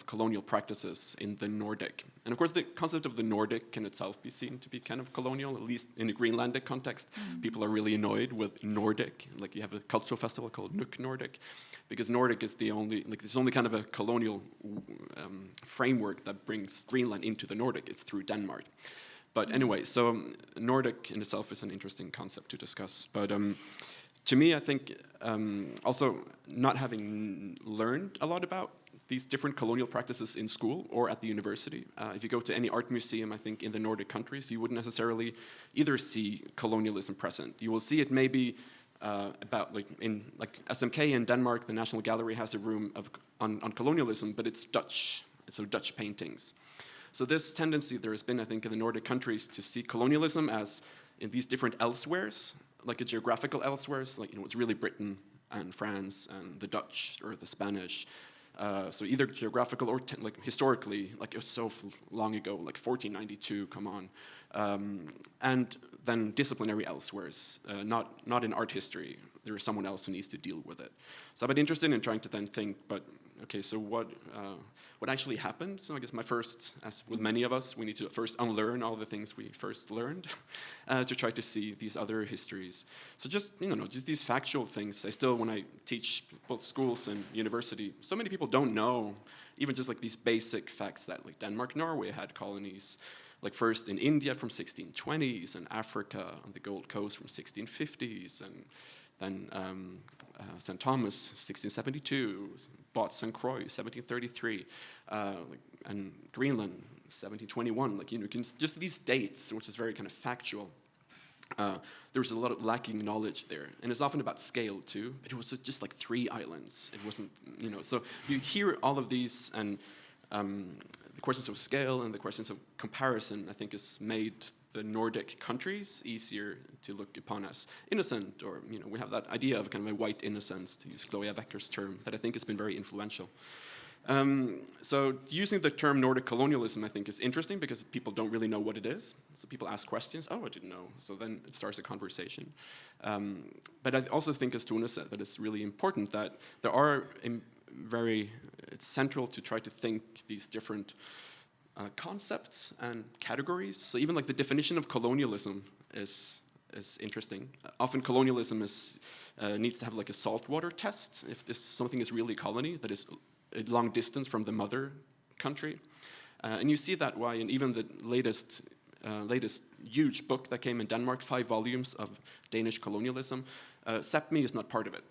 Speaker 5: colonial practices in the Nordic. And of course the concept of the Nordic can itself be seen to be kind of colonial, at least in a Greenlandic context. People are really annoyed with Nordic, like you have a cultural festival called Nuuk Nordic, because Nordic is it's only kind of a colonial framework that brings Greenland into the Nordic. It's through Denmark. But anyway, so Nordic in itself is an interesting concept to discuss. But to me, I think also not having learned a lot about these different colonial practices in school or at the university. If you go to any art museum, I think in the Nordic countries, you wouldn't necessarily either see colonialism present. You will see it maybe about in SMK in Denmark, the National Gallery has a room on colonialism, but it's Dutch. It's so Dutch paintings. So this tendency there has been, I think, in the Nordic countries to see colonialism as in these different elsewheres, like a geographical elsewhere, so like, it's really Britain and France and the Dutch or the Spanish. So either geographical or like historically, like it was so long ago, like 1492, come on. And then disciplinary elsewheres, not in art history. There is someone else who needs to deal with it. So I've been interested in trying to then think, but okay, so what actually happened? So I guess my first, as with many of us, we need to first unlearn all the things we first learned to try to see these other histories. So just, just these factual things. I still, when I teach both schools and university, so many people don't know even just like these basic facts that like Denmark, Norway had colonies, like first in India from 1620s and Africa on the Gold Coast from 1650s, and then St. Thomas, 1672, Bots and Croix, 1733, and Greenland, 1721. Like, you can just these dates, which is very kind of factual. There's a lot of lacking knowledge there, and it's often about scale too. But it was just like 3 islands. It wasn't, So you hear all of these, and the questions of scale and the questions of comparison, I think, has made the Nordic countries easier to look upon as innocent, or we have that idea of kind of a white innocence, to use Gloria Becker's term, that I think has been very influential. So using the term Nordic colonialism, I think, is interesting because people don't really know what it is. So people ask questions. Oh, I didn't know. So then it starts a conversation. But I also think, as Tone said, that it's really important that there are it's central to try to think these different concepts and categories. So even like the definition of colonialism is interesting. Often colonialism needs to have like a saltwater test if something is really a colony that is a long distance from the mother country. And you see that why in even the latest huge book that came in Denmark, 5 volumes of Danish colonialism, Sápmi is not part of it.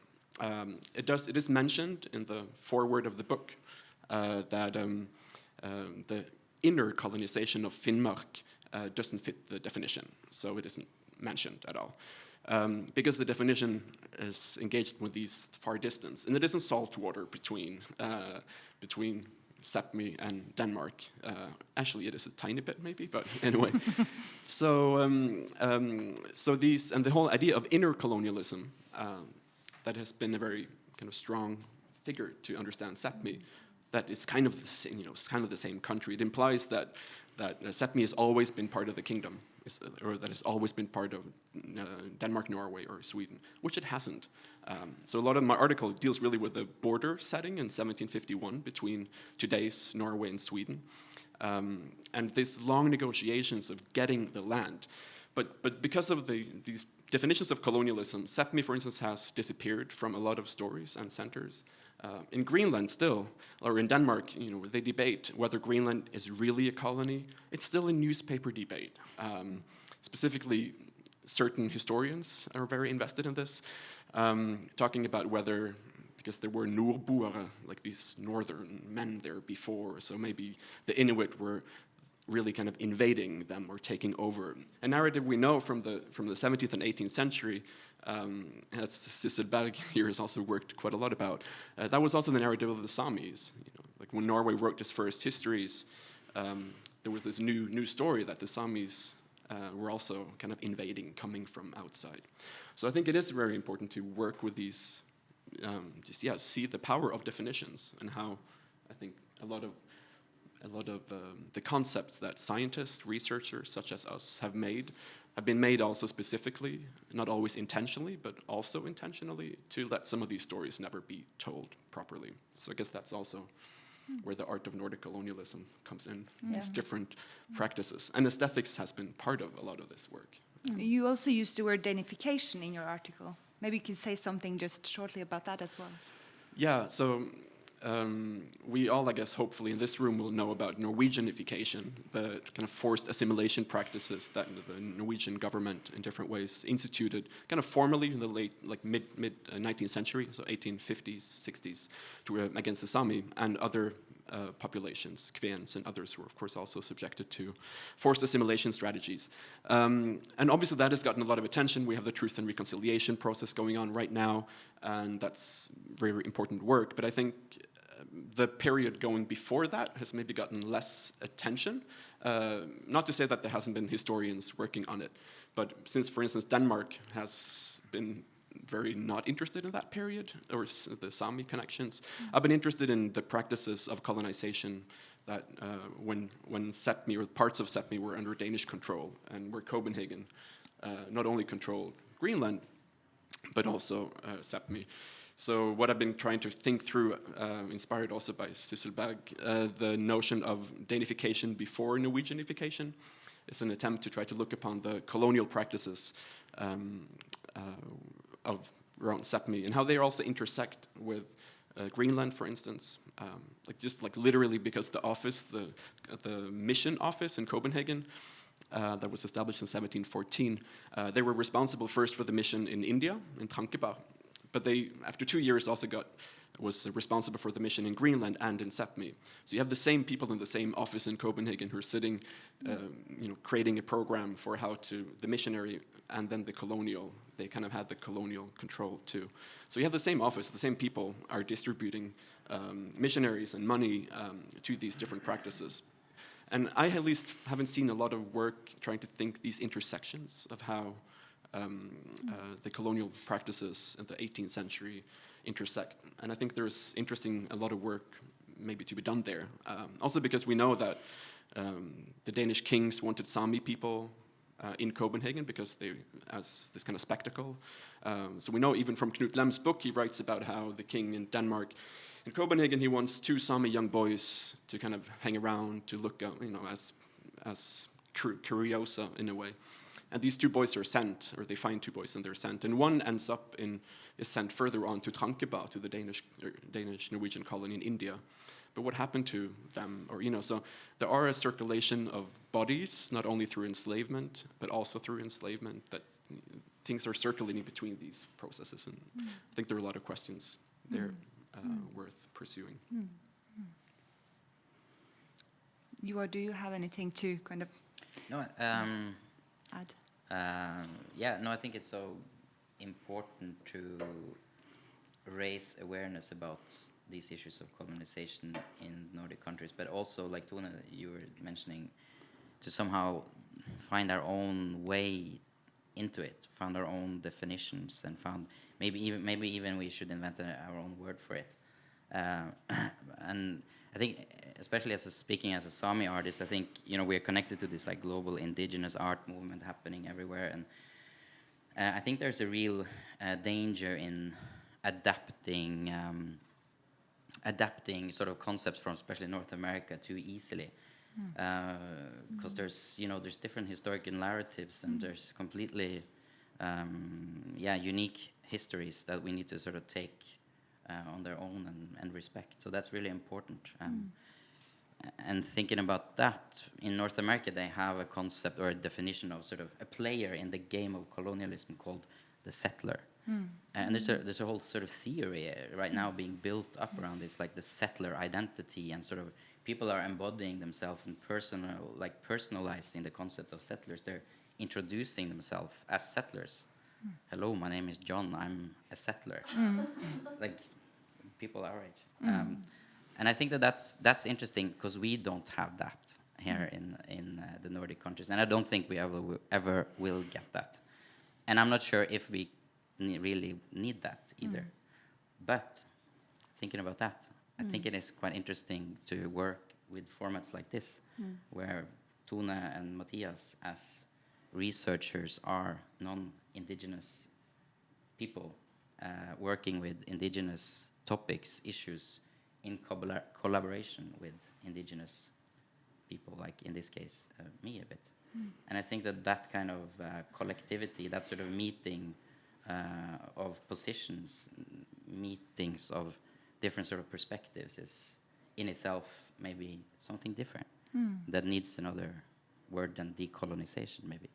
Speaker 5: It is mentioned in the foreword of the book that the inner colonization of Finnmark doesn't fit the definition, so it isn't mentioned at all. Because the definition is engaged with these far distance, and it isn't salt water between Sápmi and Denmark. Actually, it is a tiny bit, maybe, but anyway. So these, and the whole idea of inner colonialism, that has been a very kind of strong figure to understand Sápmi. That is kind of the same, it's kind of the same country. It implies that Sápmi has always been part of the kingdom, or that has always been part of Denmark, Norway, or Sweden, which it hasn't. So a lot of my article deals really with the border setting in 1751 between today's Norway and Sweden, and these long negotiations of getting the land. But because of these definitions of colonialism, Sápmi, for instance, has disappeared from a lot of stories and centers. In Greenland still, or in Denmark, they debate whether Greenland is really a colony. It's still a newspaper debate. Specifically, certain historians are very invested in this, talking about whether, because there were nordboere, like these northern men there before, so maybe the Inuit were really kind of invading them or taking over. A narrative we know from the 17th and 18th century, as Sissel Berg here has also worked quite a lot about. That was also the narrative of the Samis. Like when Norway wrote its first histories, there was this new story that the Samis were also kind of invading, coming from outside. So I think it is very important to work with these, see the power of definitions, and how I think a lot of the concepts that scientists, researchers such as us have been made also specifically, not always intentionally, but also intentionally, to let some of these stories never be told properly. So I guess that's also where the art of Nordic colonialism comes in, these different practices. And aesthetics has been part of a lot of this work.
Speaker 2: You also used the word Danification in your article. Maybe you can say something just shortly about that as well.
Speaker 5: Yeah, so we all, I guess, hopefully in this room will know about Norwegianification, the kind of forced assimilation practices that the Norwegian government in different ways instituted kind of formally in the mid 19th century, so 1850s, 60s, against the Sami and other populations, Kvenes and others were of course also subjected to forced assimilation strategies. And obviously that has gotten a lot of attention. We have the Truth and Reconciliation process going on right now, and that's very, very important work. But I think the period going before that has maybe gotten less attention. Not to say that there hasn't been historians working on it, But since, for instance, Denmark has been very not interested in that period, or the Sami connections, I've been interested in the practices of colonization that when Sápmi or parts of Sápmi were under Danish control, and where Copenhagen not only controlled Greenland, but also Sápmi. So what I've been trying to think through, inspired also by Sisselberg, the notion of Danification before Norwegianification. It's an attempt to try to look upon the colonial practices of around Sápmi and how they also intersect with Greenland, for instance. Like literally, because the office, the mission office in Copenhagen, that was established in 1714, they were responsible first for the mission in India, in Tranquebar, but they, after 2 years, also was responsible for the mission in Greenland and in Sápmi. So you have the same people in the same office in Copenhagen who are sitting, creating a program for how to, the missionary and then the colonial, they kind of had the colonial control too. So you have the same office, the same people are distributing missionaries and money to these different practices. And I at least haven't seen a lot of work trying to think these intersections of how the colonial practices in the 18th century intersect. And I think there's a lot of work maybe to be done there. Also because we know that the Danish kings wanted Sami people in Copenhagen because as this kind of spectacle. So we know even from Knut Lem's book, he writes about how the king in Denmark, in Copenhagen, he wants 2 Sami young boys to kind of hang around, to look, as curiosa in a way. And these 2 boys are sent, or they find 2 boys and they're sent. And one is sent further on to Tranquebar, to the Danish-Norwegian colony in India. But what happened to them? So there are a circulation of bodies, not only through enslavement, but also through enslavement, that things are circulating between these processes. And I think there are a lot of questions there worth pursuing.
Speaker 2: Do you have anything to kind of add?
Speaker 3: I think it's so important to raise awareness about these issues of colonization in Nordic countries, but also, like Tone, you were mentioning, to somehow find our own way into it, find our own definitions, and maybe even we should invent our own word for it. And I think, especially speaking as a Sami artist, I think we're connected to this like global indigenous art movement happening everywhere, and I think there's a real danger in adapting sort of concepts from especially North America too easily, because there's different historical narratives, and there's completely unique histories that we need to sort of take on their own and respect. So that's really important. And thinking about that, in North America they have a concept or a definition of sort of a player in the game of colonialism called the settler. And there's a whole sort of theory right now being built up around this, like the settler identity, and sort of people are embodying themselves and personalizing the concept of settlers. They're introducing themselves as settlers. Hello, my name is John. I'm a settler. Like people our age. And I think that's interesting because we don't have that here in the Nordic countries, and I don't think we ever will get that. And I'm not sure if we really need that either. But thinking about that, I think it is quite interesting to work with formats like this, where Tone and Mathias, as researchers, are non-indigenous people working with indigenous topics, issues, in collaboration with indigenous people, like in this case, me a bit. And I think that kind of collectivity, that sort of meeting of positions, meetings of different sort of perspectives, is in itself maybe something different that needs another word than decolonization. Maybe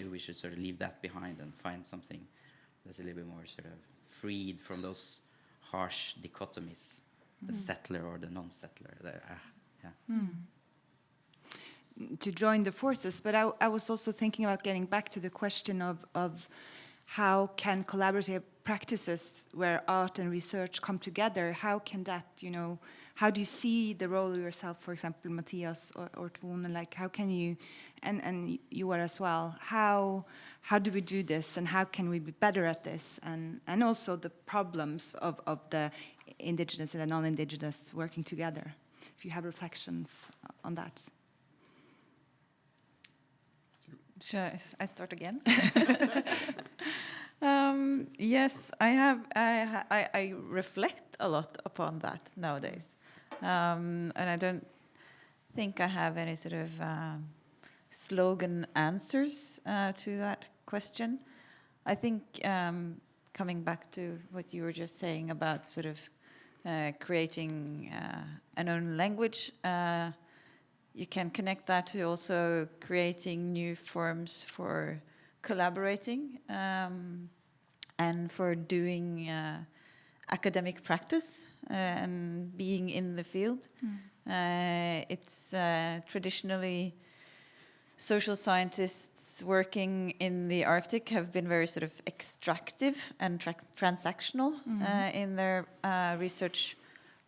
Speaker 3: we should sort of leave that behind and find something that's a little bit more sort of freed from those harsh dichotomies, the settler or the non-settler.
Speaker 2: To join the forces, but I was also thinking about getting back to the question of how can collaborative practices where art and research come together, how can that, how do you see the role of yourself, for example, Mathias or Tone, like how can you, and you are as well, how do we do this and how can we be better at this, and also the problems of the indigenous and the non-indigenous working together, if you have reflections on that.
Speaker 4: Should I start again? Yes, I have. I reflect a lot upon that nowadays, and I don't think I have any sort of slogan answers to that question. I think coming back to what you were just saying about sort of creating an own language. You can connect that to also creating new forms for collaborating and for doing academic practice and being in the field. It's traditionally social scientists working in the Arctic have been very sort of extractive and transactional in their research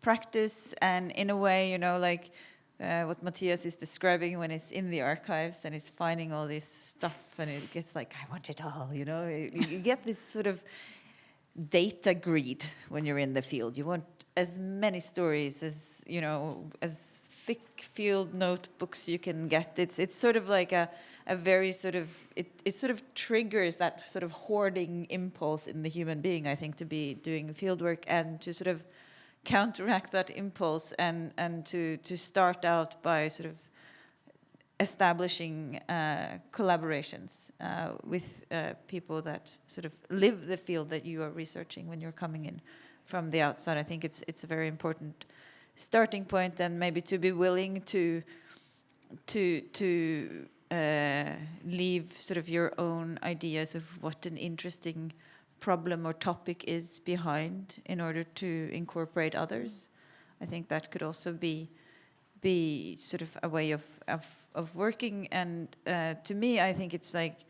Speaker 4: practice, and in a way, like what Mathias is describing when he's in the archives and he's finding all this stuff and it gets like, I want it all, You get this sort of data greed when you're in the field. You want as many stories as, as thick field notebooks you can get. It's sort of like a very sort of, it sort of triggers that sort of hoarding impulse in the human being, I think, to be doing field work and to sort of counteract that impulse and to start out by sort of establishing collaborations with people that sort of live the field that you are researching when you're coming in from the outside. I think it's a very important starting point, and maybe to be willing to leave sort of your own ideas of what an interesting problem or topic is behind in order to incorporate others. I think that could also be sort of a way of working, and to me I think it's like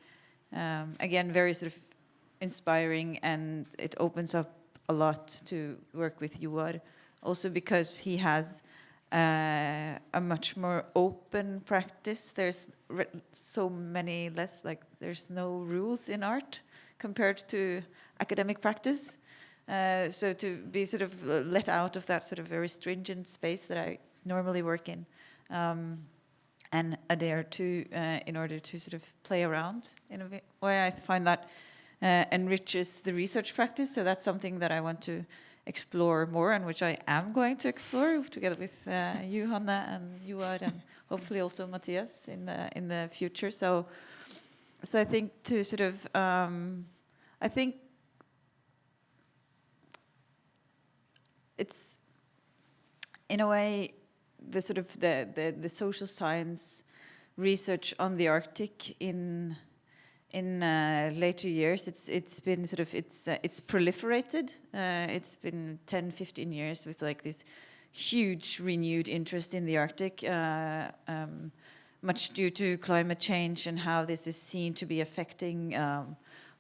Speaker 4: again very sort of inspiring, and it opens up a lot to work with Joar, also because he has a much more open practice. There's so many less, like there's no rules in art compared to academic practice. So to be sort of let out of that sort of very stringent space that I normally work in, and adhere to in order to sort of play around in a way, I find that enriches the research practice. So that's something that I want to explore more, and which I am going to explore together with you, Hanne, and Joar, and hopefully also Mathias in the future. So I think to sort of I think it's in a way the sort of the social science research on the Arctic in later years. It's been sort of it's proliferated. It's been 10-15 years with like this huge renewed interest in the Arctic, much due to climate change and how this is seen to be affecting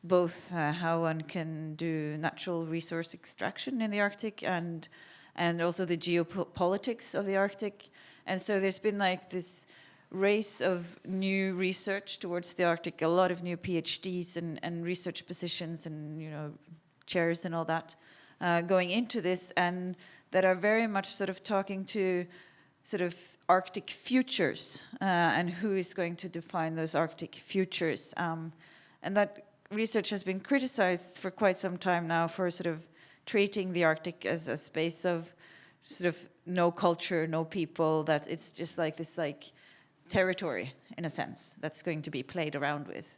Speaker 4: both how one can do natural resource extraction in the Arctic and also the geopolitics of the Arctic. And so there's been like this race of new research towards the Arctic, a lot of new PhDs and research positions and chairs and all that going into this, and that are very much sort of talking to sort of Arctic futures and who is going to define those Arctic futures. And that research has been criticized for quite some time now for sort of treating the Arctic as a space of sort of no culture, no people, that it's just like this like territory in a sense that's going to be played around with.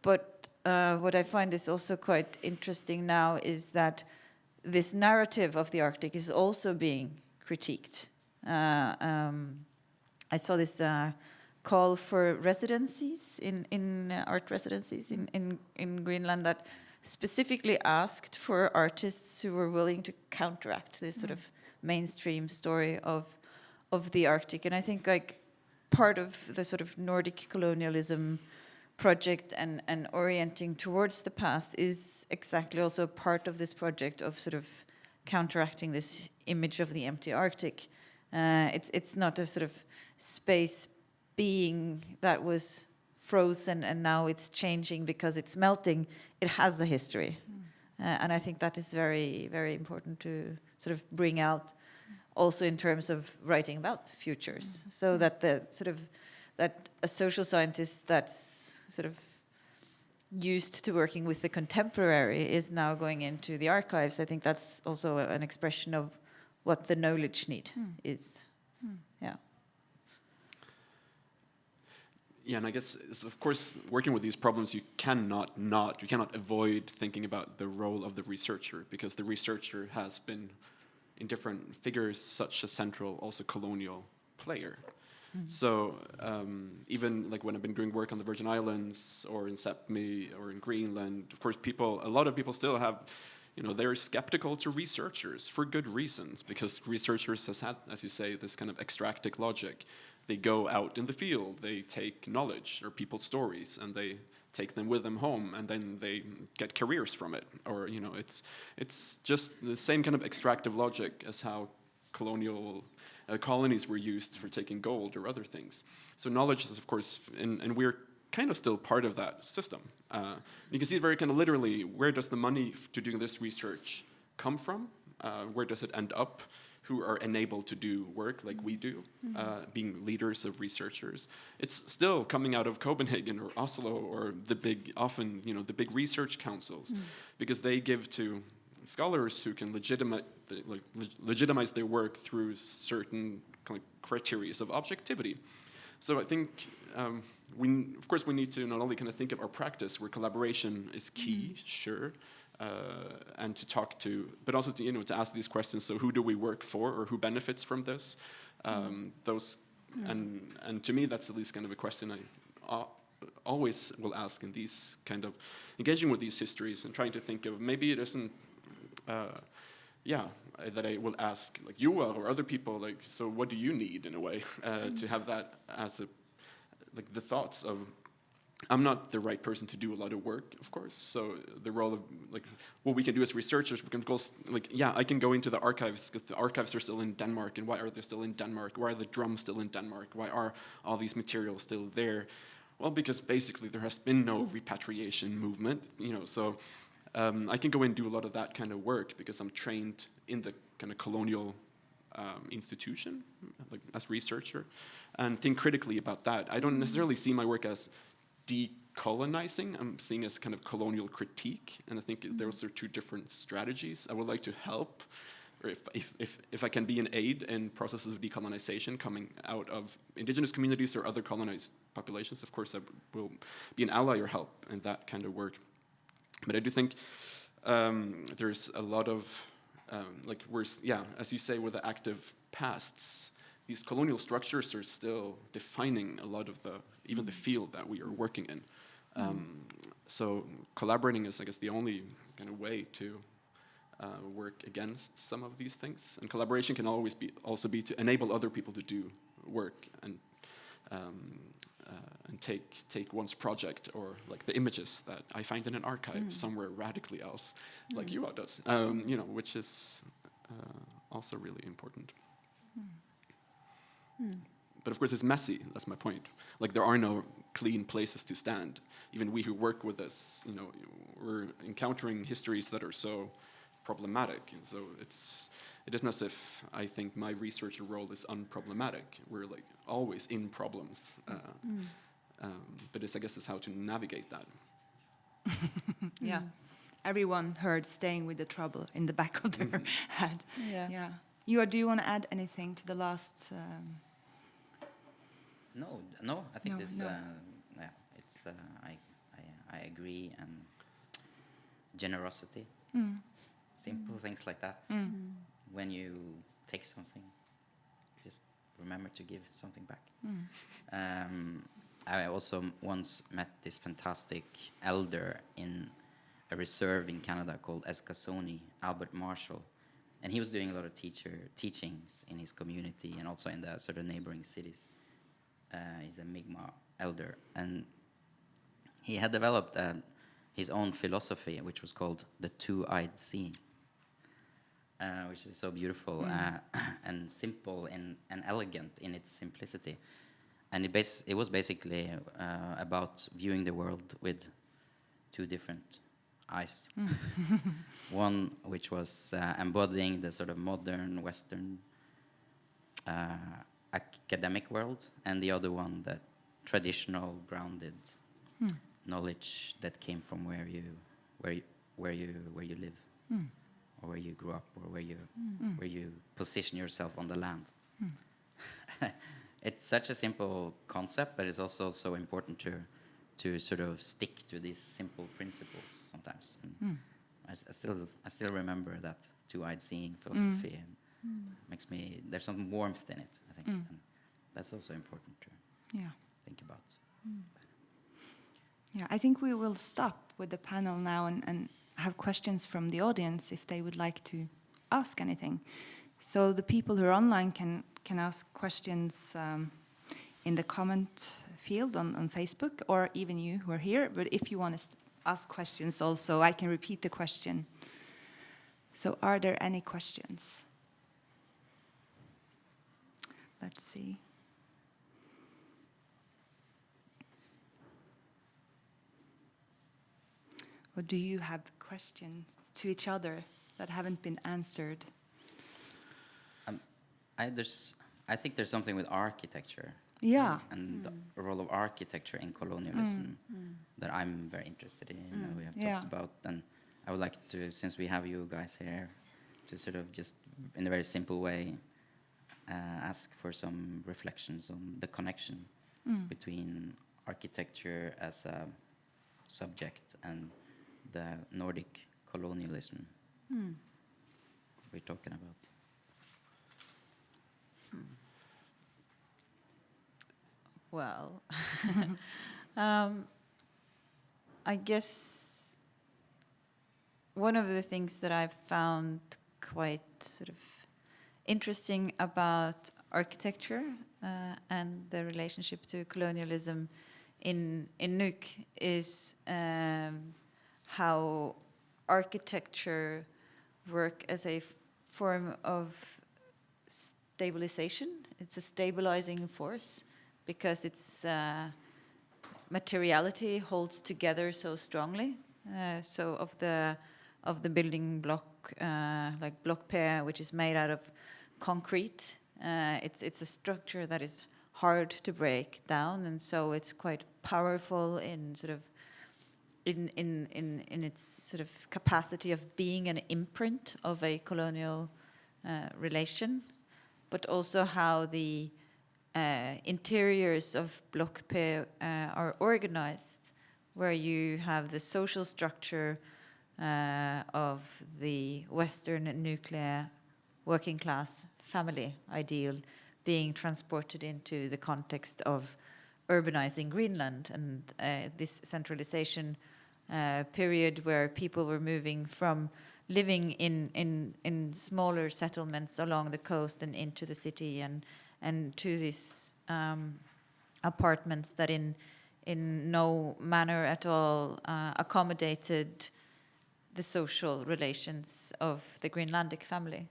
Speaker 4: But what I find is also quite interesting now is that this narrative of the Arctic is also being critiqued. I saw this call for residencies in art residencies in Greenland that specifically asked for artists who were willing to counteract this sort of mainstream story of the Arctic. And I think like part of the sort of Nordic colonialism project and orienting towards the past is exactly also part of this project of sort of counteracting this image of the empty Arctic. It's not a sort of space being that was frozen and now it's changing because it's melting. It has a history. And I think that is very, very important to sort of bring out also in terms of writing about futures. So that that a social scientist that's sort of used to working with the contemporary is now going into the archives. I think that's also an expression of what the knowledge need is. Yeah.
Speaker 5: Yeah, and I guess, of course, working with these problems, you cannot avoid thinking about the role of the researcher, because the researcher has been, in different figures, such a central, also colonial player. So even like when I've been doing work on the Virgin Islands or in Sapmi or in Greenland, of course, a lot of people still have, they're skeptical to researchers for good reasons, because researchers has had, as you say, this kind of extractic logic. They go out in the field, they take knowledge or people's stories, and they take them with them home, and then they get careers from it. Or it's just the same kind of extractive logic as how colonial colonies were used for taking gold or other things. So knowledge is, of course, and we're kind of still part of that system. You can see it very kind of literally. Where does the money to do this research come from? Where does it end up? Who are enabled to do work like we do, being leaders of researchers? It's still coming out of Copenhagen or Oslo or the big research councils, because they give to scholars who can legitimize their work through certain kind of criteria of objectivity. So I think we need to not only kind of think of our practice where collaboration is key, sure, and to talk to, but also to to ask these questions. So who do we work for, or who benefits from this? And to me, that's at least kind of a question I always will ask in these kind of engaging with these histories and trying to think of, maybe it isn't. That I will ask like Joar or other people, like, so what do you need in a way to have that as the thoughts of, I'm not the right person to do a lot of work, of course. So the role of like what we can do as researchers, we can go I can go into the archives, because the archives are still in Denmark, and why are they still in Denmark? Why are the drums still in Denmark? Why are all these materials still there? Well, because basically there has been no repatriation movement, so I can go in and do a lot of that kind of work because I'm trained in the kind of colonial institution, like as researcher, and think critically about that. I don't necessarily see my work as decolonizing. I'm seeing as kind of colonial critique, and I think those are two different strategies. I would like to help, or if I can be an aid in processes of decolonization coming out of indigenous communities or other colonized populations, of course I will be an ally or help in that kind of work. But I do think there's a lot of, as you say, with the active pasts, these colonial structures are still defining a lot of even the field that we are working in. So collaborating is, I guess, the only kind of way to work against some of these things. And collaboration can always also be to enable other people to do work and take one's project, or like the images that I find in an archive somewhere radically else, like you does, which is also really important. But of course it's messy, that's my point. Like there are no clean places to stand. Even we who work with this, we're encountering histories that are so problematic. And so it isn't as if I think my researcher role is unproblematic. We're like always in problems. But I guess it's how to navigate that.
Speaker 2: Yeah. Everyone heard "staying with the trouble" in the back of their head. Yeah. Joar, do you want to add anything to the last?
Speaker 3: No. I think
Speaker 2: No.
Speaker 3: it's. I agree, and generosity, simple things like that. When you take something, just remember to give something back. I also once met this fantastic elder in a reserve in Canada called Eskasoni, Albert Marshall, and he was doing a lot of teachings in his community and also in the sort of neighboring cities. He's a Mi'kmaq elder, and he had developed his own philosophy, which was called the two-eyed seeing, which is so beautiful and simple and elegant in its simplicity. And it was basically about viewing the world with two different eyes. One which was embodying the sort of modern Western academic world, and the other one, the traditional, grounded knowledge that came from where you live, or where you grew up, or where you position yourself on the land. It's such a simple concept, but it's also so important to sort of stick to these simple principles sometimes. And I still remember that two-eyed seeing philosophy, and makes me, there's some warmth in it, I think, and that's also important to think about.
Speaker 2: Yeah, I think we will stop with the panel now and have questions from the audience if they would like to ask anything. So the people who are online can ask questions in the comment field on Facebook, or even you who are here. But if you want to ask questions also, I can repeat the question. So are there any questions? Let's see. Or do you have questions to each other that haven't been answered?
Speaker 3: I think there's something with architecture.
Speaker 2: Yeah.
Speaker 3: And the role of architecture in colonialism that I'm very interested in, and we have talked about. And I would like to, since we have you guys here, to sort of just, in a very simple way, ask for some reflections on the connection between architecture as a subject and the Nordic colonialism we're talking about.
Speaker 4: Well, I guess one of the things that I've found quite sort of interesting about architecture and the relationship to colonialism in Nuuk is how architecture work as a form of stabilization. It's a stabilizing force because its materiality holds together so strongly. So of the building block, like Blok, which is made out of concrete, it's a structure that is hard to break down, and so it's quite powerful in sort of in its sort of capacity of being an imprint of a colonial relation, but also how the interiors of Blok are organized, where you have the social structure of the Western nuclear working class family ideal being transported into the context of urbanizing Greenland, and this centralization period where people were moving from living in smaller settlements along the coast and into the city, and to these apartments that in no manner at all accommodated the social relations of the Greenlandic family.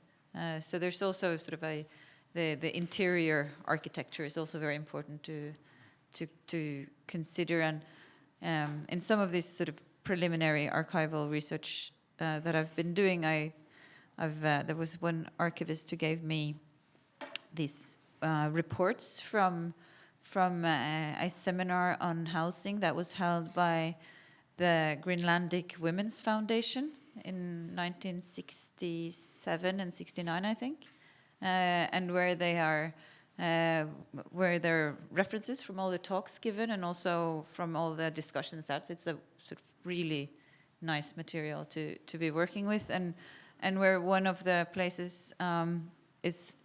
Speaker 4: So there's also sort of the interior architecture is also very important to consider, and in some of this sort of preliminary archival research that I've been doing, there was one archivist who gave me these reports from a seminar on housing that was held by the Greenlandic Women's Foundation in 1967 and 69, I think, and where there are references from all the talks given and also from all the discussions that. So it's a sort of really nice material to be working with, and where one of the places is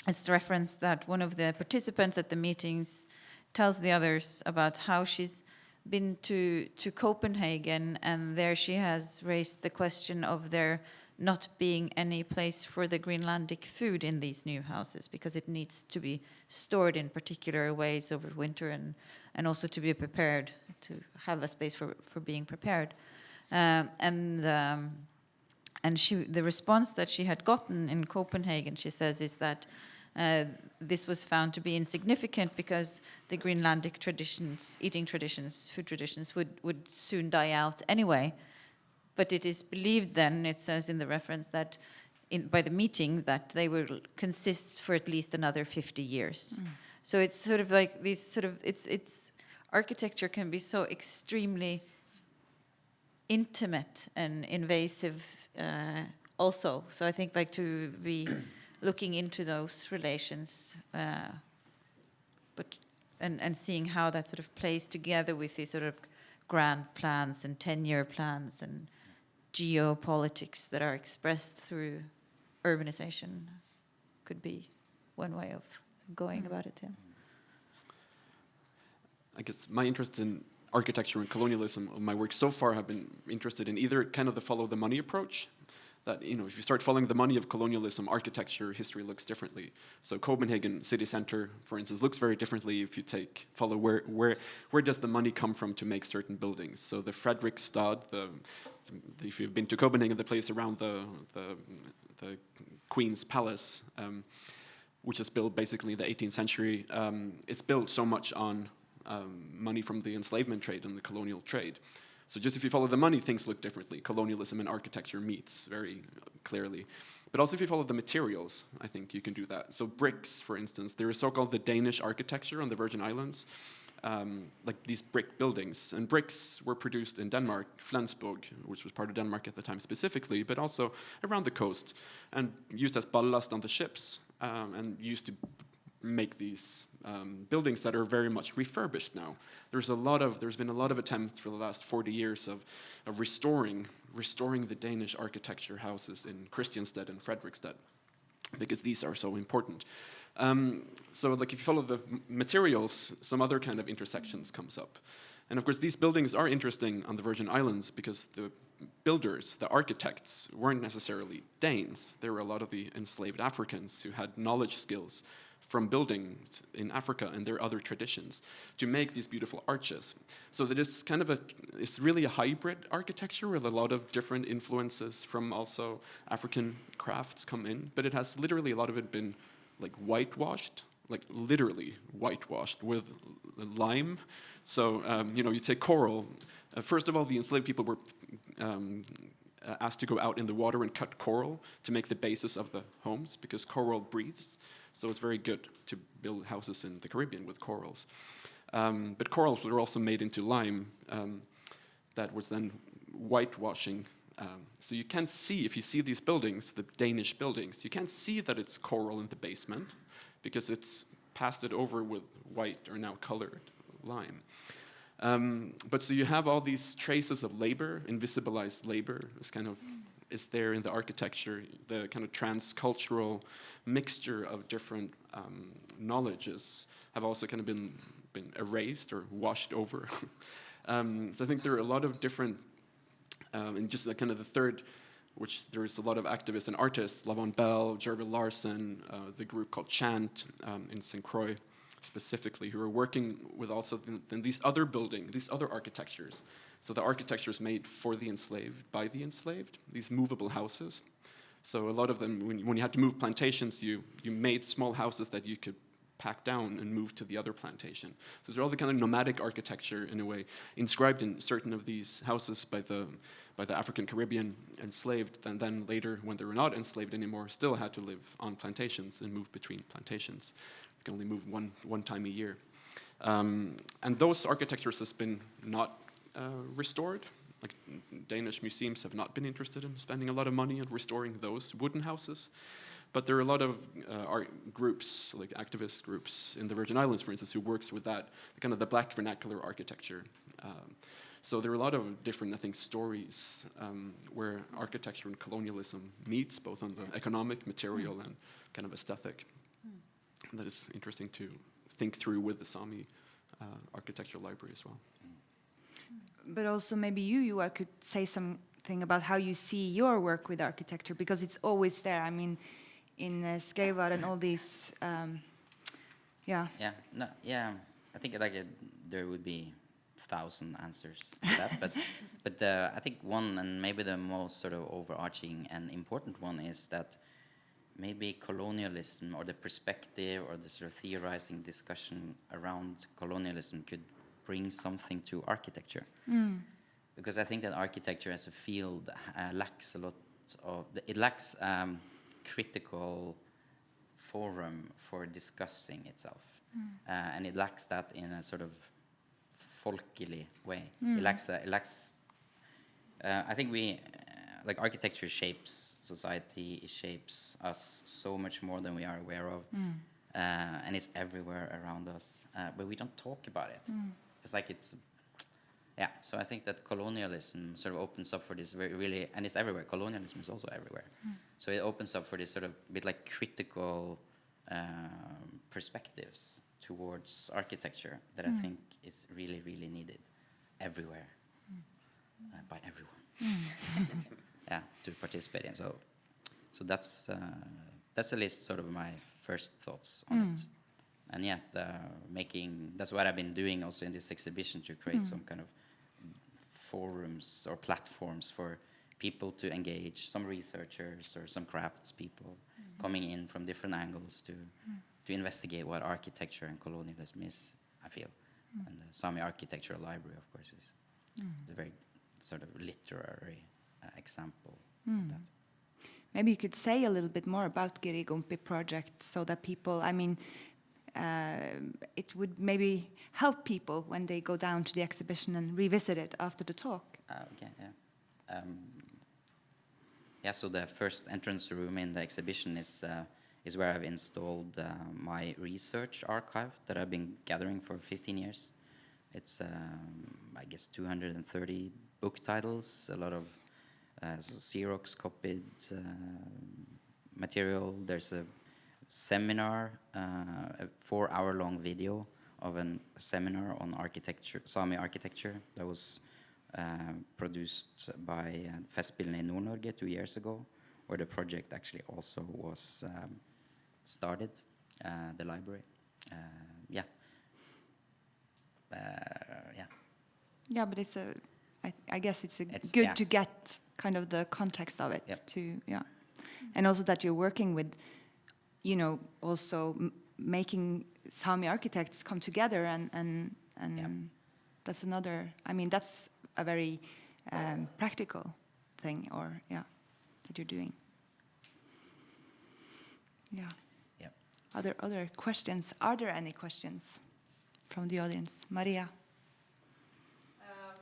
Speaker 4: it's referenced that one of the participants at the meetings tells the others about how she's been to Copenhagen, and there she has raised the question of their not being any place for the Greenlandic food in these new houses, because it needs to be stored in particular ways over winter, and also to be prepared, to have a space for being prepared. And the response that she had gotten in Copenhagen, she says, is that this was found to be insignificant because the Greenlandic traditions, eating traditions, food traditions, would soon die out anyway. But it is believed then, it says in the reference, that by the meeting, that they will consist for at least another 50 years. So it's sort of like these sort of, it's architecture can be so extremely intimate and invasive also. So I think like to be looking into those relations, and seeing how that sort of plays together with these sort of grand plans and 10-year plans and geopolitics that are expressed through urbanization could be one way of going about it. Yeah.
Speaker 5: I guess my interest in architecture and colonialism of my work so far have been interested in either kind of the follow the money approach, that, you know, if you start following the money of colonialism, architecture history looks differently. So Copenhagen city center, for instance, looks very differently if you follow where does the money come from to make certain buildings. So the Fredrikstad, if you've been to Copenhagen, the place around the Queen's Palace, which is built basically in the 18th century, it's built so much on money from the enslavement trade and the colonial trade. So just if you follow the money, things look differently. Colonialism and architecture meets very clearly. But also if you follow the materials, I think you can do that. So bricks, for instance, there is so-called the Danish architecture on the Virgin Islands, like these brick buildings. And bricks were produced in Denmark, Flensburg, which was part of Denmark at the time specifically, but also around the coast, and used as ballast on the ships, and used to make these buildings that are very much refurbished now. There's been a lot of attempts for the last 40 years of restoring the Danish architecture houses in Christiansted and Fredrikstad, because these are so important. So like if you follow the materials, some other kind of intersections comes up. And of course these buildings are interesting on the Virgin Islands because the builders, the architects, weren't necessarily Danes. There were a lot of the enslaved Africans who had knowledge skills from buildings in Africa and their other traditions to make these beautiful arches. So that it's kind of it's really a hybrid architecture with a lot of different influences from also African crafts come in, but it has literally a lot of it been like whitewashed, like literally whitewashed with lime. So, you take coral. First of all, the enslaved people were asked to go out in the water and cut coral to make the basis of the homes, because coral breathes. So it's very good to build houses in the Caribbean with corals. But corals were also made into lime that was then whitewashing. So you can't see, if you see these buildings, the Danish buildings, you can't see that it's coral in the basement because it's passed it over with white or now colored lime. But so you have all these traces of labor, invisibilized labor, is there in the architecture. The kind of transcultural mixture of different knowledges have also kind of been erased or washed over. So I think there are a lot of different, and just the kind of the third, which there is a lot of activists and artists, Lavon Bell, Jervil Larsen, the group called Chant in St. Croix specifically, who are working with also these other buildings, these other architectures. So the architecture is made for the enslaved, by the enslaved, these movable houses. So a lot of them, when you had to move plantations, you made small houses that you could pack down and move to the other plantation. So there's all the kind of nomadic architecture, in a way, inscribed in certain of these houses by the African Caribbean enslaved, and then later, when they were not enslaved anymore, still had to live on plantations and move between plantations. You can only move one time a year. And those architectures has been not restored. Like Danish museums have not been interested in spending a lot of money on restoring those wooden houses. But there are a lot of art groups, like activist groups in the Virgin Islands, for instance, who works with that, kind of the black vernacular architecture. So there are a lot of different, I think, stories where architecture and colonialism meets, both on the economic, material, and kind of aesthetic. And that is interesting to think through with the Sami Architectural Library as well.
Speaker 2: But also maybe you could say something thing about how you see your work with architecture, because it's always there. I mean, in Skeivar and all these, yeah.
Speaker 3: Yeah, no, yeah. I think there would be 1,000 answers to that, but I think one, and maybe the most sort of overarching and important one, is that maybe colonialism, or the perspective, or the sort of theorizing discussion around colonialism, could bring something to architecture. Because I think that architecture as a field lacks a lot of, it lacks critical forum for discussing itself. And it lacks that in a sort of folkily way. It lacks, I think like architecture shapes society, it shapes us so much more than we are aware of. And it's everywhere around us, but we don't talk about it. It's like yeah, so I think that colonialism sort of opens up for this really, and it's everywhere. Colonialism is also everywhere. So it opens up for this sort of bit like critical perspectives towards architecture that I think is really, really needed everywhere, by everyone. Yeah, to participate in. So that's at least sort of my first thoughts on it. And yeah, that's what I've been doing also in this exhibition, to create some kind of forums or platforms for people to engage, some researchers or some crafts people coming in from different angles to investigate what architecture and colonialism is, I feel. And the Sami Architectural Library, of course, is a very sort of literary example of that.
Speaker 2: Maybe you could say a little bit more about Girigumpi project, so that people, I mean, it would maybe help people when they go down to the exhibition and revisit it after the talk.
Speaker 3: Okay, yeah. Yeah, so the first entrance room in the exhibition is where I've installed my research archive that I've been gathering for 15 years. It's, I guess, 230 book titles, a lot of Xerox copied material. There's a seminar, a 4-hour-long video of a seminar on architecture, Sami architecture, that was produced by Festspillene in Nord-Norge 2 years ago, where the project actually also was started, the library. Yeah. Yeah.
Speaker 2: Yeah, but I guess it's good
Speaker 3: yeah.
Speaker 2: to get kind of the context of it.
Speaker 3: Yep.
Speaker 2: Yeah. And also that you're working with, you know, also making Sami architects come together, and
Speaker 3: Yep.
Speaker 2: that's another, I mean, that's a very practical thing, or yeah, that you're doing. Yeah.
Speaker 3: Yep.
Speaker 2: Other questions? Are there any questions from the audience? Maria?
Speaker 6: I have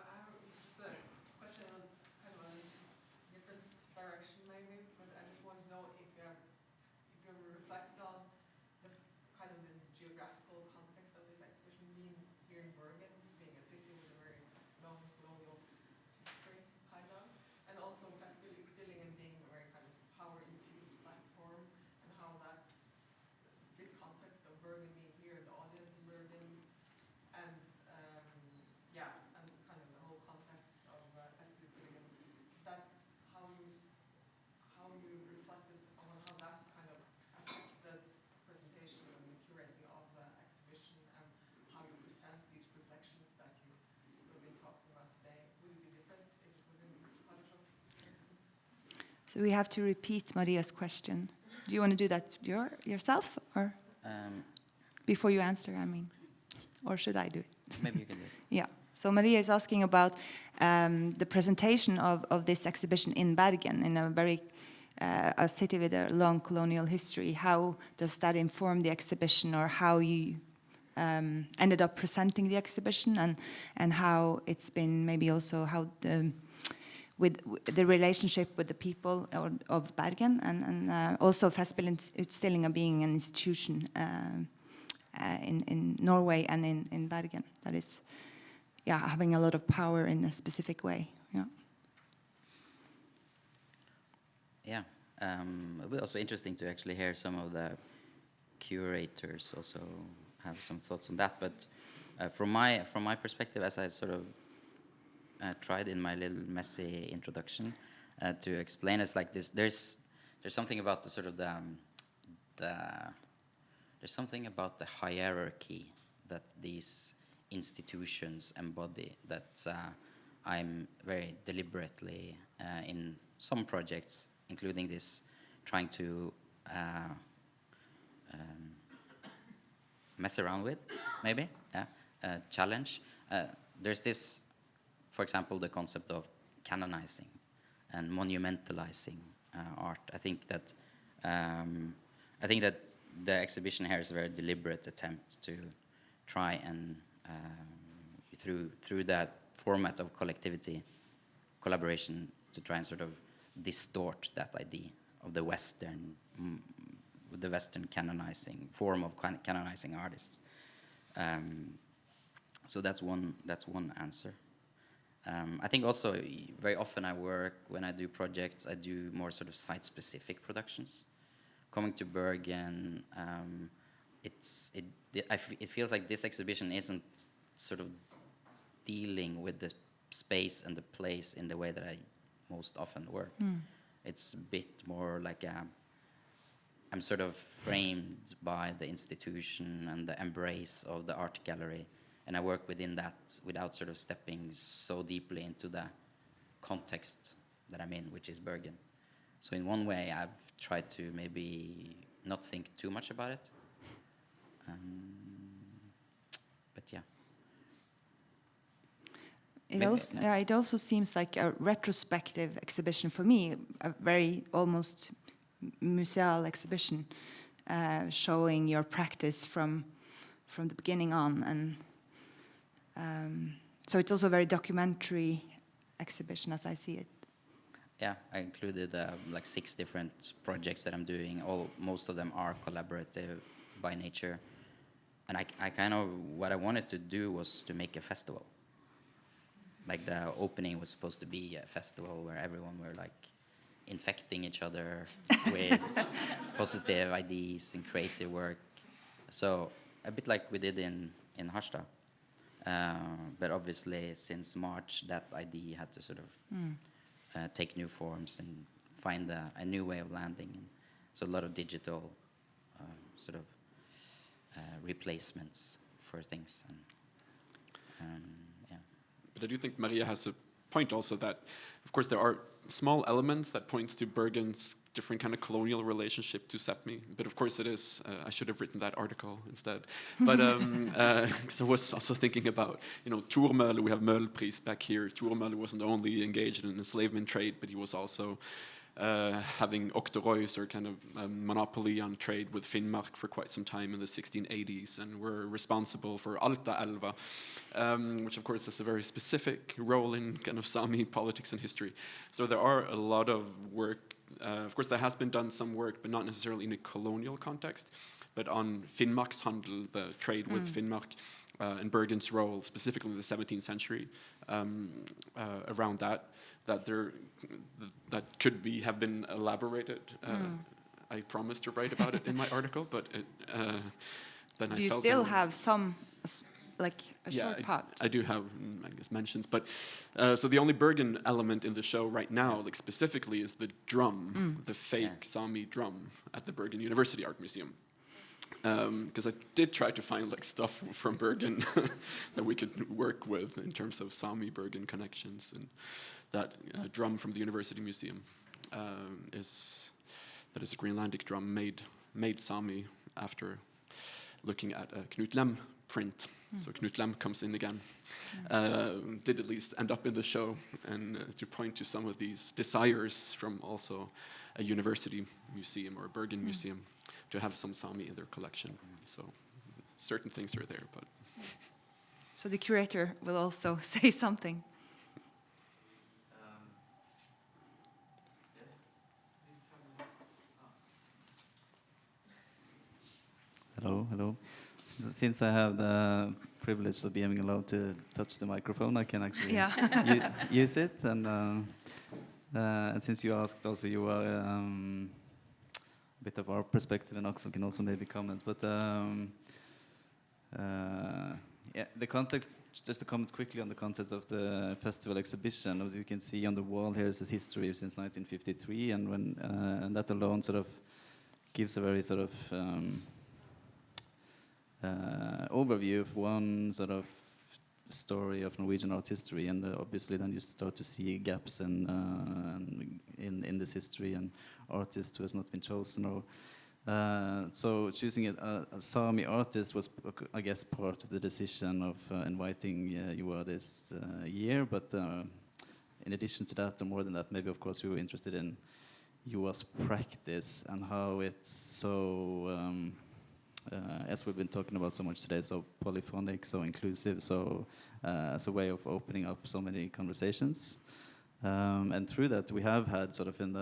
Speaker 6: just a question on kind of a different direction maybe, but I just want to know if you ever reflected on the kind of the geographical context of this exhibition, being here in Bergen, being a city with a very long colonial history, kind of, and also Festspillene being a very kind of power-infused platform, and how that this context of Bergen being here, the audience in Bergen, and yeah, and kind of the whole context of Festspillene, is that how you reflected on how that kind of affected presentation and the curating of the exhibition, and how you present these reflections that you've been talking about today? Would it be different if it was in Photoshop, for instance?
Speaker 2: So we have to repeat Maria's question. Do you want to do that yourself, or before you answer, I mean? Or should I do it?
Speaker 3: Maybe you can do it.
Speaker 2: Yeah. So Maria is asking about the presentation of this exhibition in Bergen, in a very a city with a long colonial history. How does that inform the exhibition, or how you ended up presenting the exhibition, and how it's been maybe also how with the relationship with the people of Bergen, and also Festspillene being an institution in Norway and in Bergen that is, yeah, having a lot of power in a specific way. Yeah.
Speaker 3: Yeah, it was also interesting to actually hear some of the curators also have some thoughts on that. But from my perspective, as I sort of tried in my little messy introduction to explain is like this. There's something about the sort of there's something about the hierarchy that these institutions embody that I'm very deliberately in some projects, including this, trying to mess around with, maybe, challenge. There's this, for example, the concept of canonizing and monumentalizing art. I think that the exhibition here is a very deliberate attempt to try and through that format of collectivity, collaboration, to try and sort of distort that idea of the Western canonizing form of canonizing artists. So that's one answer. I think also very often when I do projects, I do more sort of site-specific productions. Coming to Bergen, it feels like this exhibition isn't sort of dealing with the space and the place in the way that I most often work. It's a bit more like I'm sort of framed by the institution and the embrace of the art gallery, and I work within that without sort of stepping so deeply into the context that I'm in, which is Bergen. So in one way, I've tried to maybe not think too much about it. But yeah.
Speaker 2: It also seems like a retrospective exhibition for me, a very almost museal exhibition, showing your practice from the beginning on, and so it's also a very documentary exhibition as I see it.
Speaker 3: Yeah, I included like 6 different projects that I'm doing. Most of them are collaborative by nature, and I kind of what I wanted to do was to make a festival. Like the opening was supposed to be a festival where everyone were like infecting each other with positive ideas and creative work. So a bit like we did in Harstad. But obviously since March that idea had to sort of take new forms and find a new way of landing. And so a lot of digital sort of replacements for things. And yeah.
Speaker 5: But I do think Maria has a point also that, of course, there are small elements that points to Bergen's different kind of colonial relationship to Sápmi. But of course it is, I should have written that article instead. But so I was also thinking about, Turmølle, we have Møhlepris back here. Turmølle wasn't only engaged in enslavement trade, but he was also having octroys or kind of monopoly on trade with Finnmark for quite some time in the 1680s, and were responsible for Altaelva, which of course has a very specific role in kind of Sami politics and history. So there are a lot of work. Of course, there has been done some work, but not necessarily in a colonial context, but on Finnmarkshandel, the trade with Finnmark, and Bergen's role, specifically in the 17th century, around that could have been elaborated. I promised to write about it in my article, but then
Speaker 2: do you still have some, like a short part?
Speaker 5: I do have, I guess, mentions, but so the only Bergen element in the show right now, like specifically, is the drum, the fake Sami drum at the Bergen University Art Museum. Because I did try to find like stuff from Bergen that we could work with in terms of Sami Bergen connections, and that drum from the University Museum is a Greenlandic drum made Sami after looking at a Knut Leem print. So Knut Leem comes in again, did at least end up in the show, and to point to some of these desires from also a university museum or a Bergen museum to have some Sami in their collection. So certain things are there, but.
Speaker 2: So the curator will also say something.
Speaker 1: Hello. Since I have the privilege of being allowed to touch the microphone, I can actually use it. And since you asked also, you are a bit of our perspective, and can also maybe comment. But the context just to comment quickly on the concept of the festival exhibition, as you can see on the wall here is this history since 1953, and when and that alone sort of gives a very sort of overview of one sort of story of Norwegian art history, and obviously then you start to see gaps in this history and artists who has not been chosen. Or so choosing a Sami artist was, I guess, part of the decision of inviting Joar this year. But in addition to that, or more than that, maybe of course we were interested in Joar's practice and how it's so. As we've been talking about so much today, so polyphonic, so inclusive, so as a way of opening up so many conversations, and through that we have had sort of in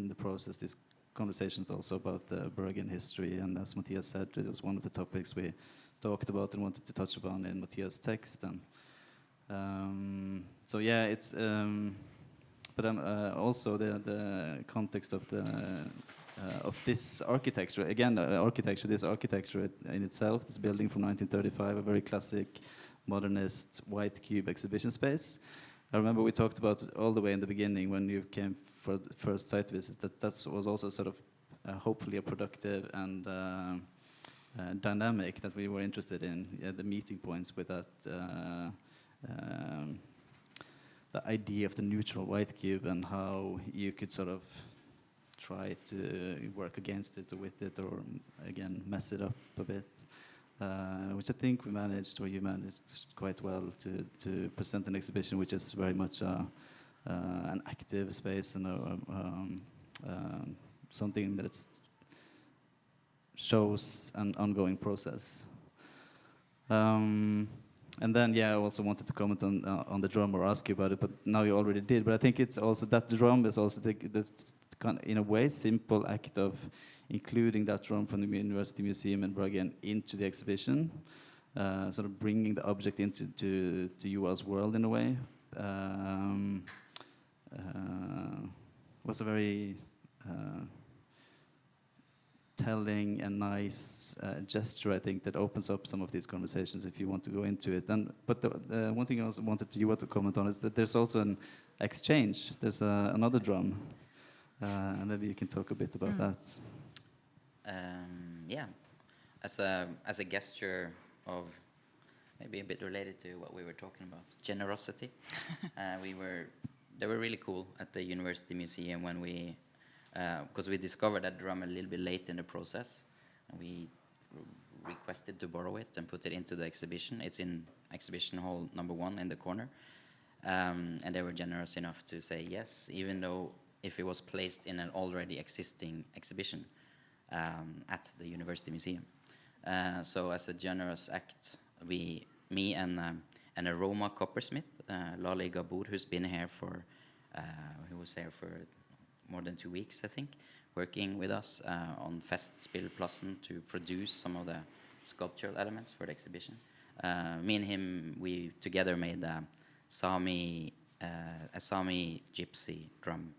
Speaker 1: the process these conversations also about the Bergen history, and as Mathias said, it was one of the topics we talked about and wanted to touch upon in Mathias' text, and so yeah, it's but also the context of the. Of this architecture, again, this architecture in itself, this building from 1935, a very classic modernist white cube exhibition space. I remember we talked about all the way in the beginning when you came for the first site visit that was also sort of hopefully a productive and dynamic that we were interested in, the meeting points with that the idea of the neutral white cube and how you could sort of try to work against it or with it, or again mess it up a bit, which I think we managed, or you managed quite well to present an exhibition which is very much an active space and something that shows an ongoing process. And then, yeah, I also wanted to comment on the drum or ask you about it, but now you already did. But I think it's also that drum is also the kind of, in a way, simple act of including that drum from the University Museum in Bergen into the exhibition, sort of bringing the object into to Joar's world in a way. Was a very telling and nice gesture, I think, that opens up some of these conversations if you want to go into it. But the one thing I also wanted you to comment on is that there's also an exchange. There's another drum. And maybe you can talk a bit about that.
Speaker 3: Yeah, as a gesture of maybe a bit related to what we were talking about, generosity. They were really cool at the University Museum when we, because we discovered that drum a little bit late in the process, and we requested to borrow it and put it into the exhibition. It's in exhibition hall number 1 in the corner, and they were generous enough to say yes, even though if it was placed in an already existing exhibition at the University Museum. So as a generous act, me and a Roma coppersmith, Lale Gabor, who was here for more than 2 weeks, I think, working with us on Festspillplassen to produce some of the sculptural elements for the exhibition. Me and him, we together made a Sami gypsy drum,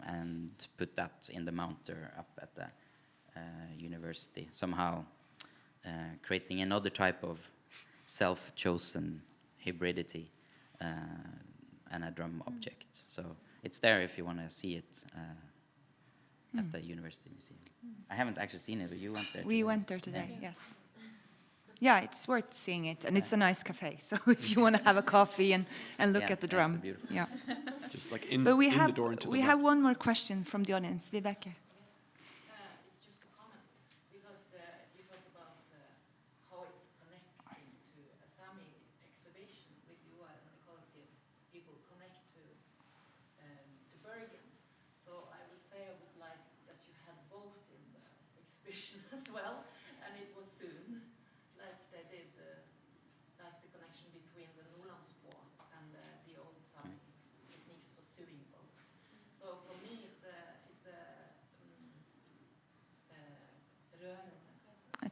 Speaker 3: and put that in the mounter up at the university, somehow creating another type of self-chosen hybridity and a drum object. So it's there if you want to see it at the University Museum. I haven't actually seen it, but you went there today.
Speaker 2: We went there today, yes. Yeah, it's worth seeing it, and it's a nice cafe. So if you want to have a coffee and look at the drum,
Speaker 3: it's beautiful.
Speaker 2: yeah.
Speaker 5: Just like in
Speaker 2: But we
Speaker 5: the door into the
Speaker 2: we have one more question from the audience, Vibeke.
Speaker 7: It's just a comment, because you talk about how it's connecting to a Sami exhibition with you and the collective people connect to Bergen. So I would say I would like that you had both in the exhibition as well, and it was soon, like they did, like the connection between the Nordlandsbåt and the old Sami techniques for sewing boats. So for me, it's a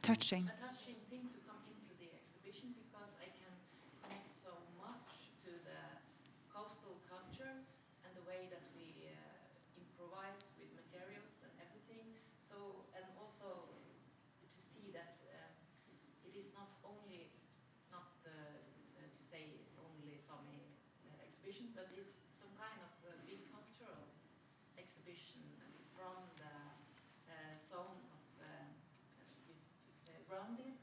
Speaker 2: Touching.
Speaker 7: thing to come into the exhibition, because I can connect so much to the coastal culture and the way that we improvise with materials and everything. So, and also to see that it is not only not but it's some kind of big cultural exhibition from the zone of grounded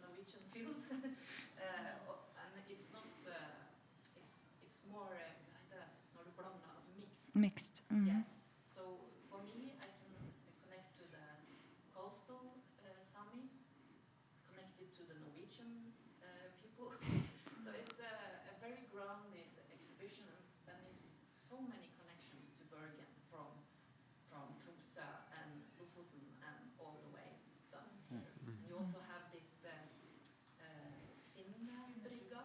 Speaker 7: Norwegian field, and it's not. It's more når du blander, altså mixed.
Speaker 2: Mixed. Mm.
Speaker 7: Yes. So for me, I can connect to the coastal Sami, connected to the Norwegian people. So it's a very grounded exhibition, and it's so many connections to Bergen from Tromsø and Lofoten and all the way down here. And you also have this Finnbrygga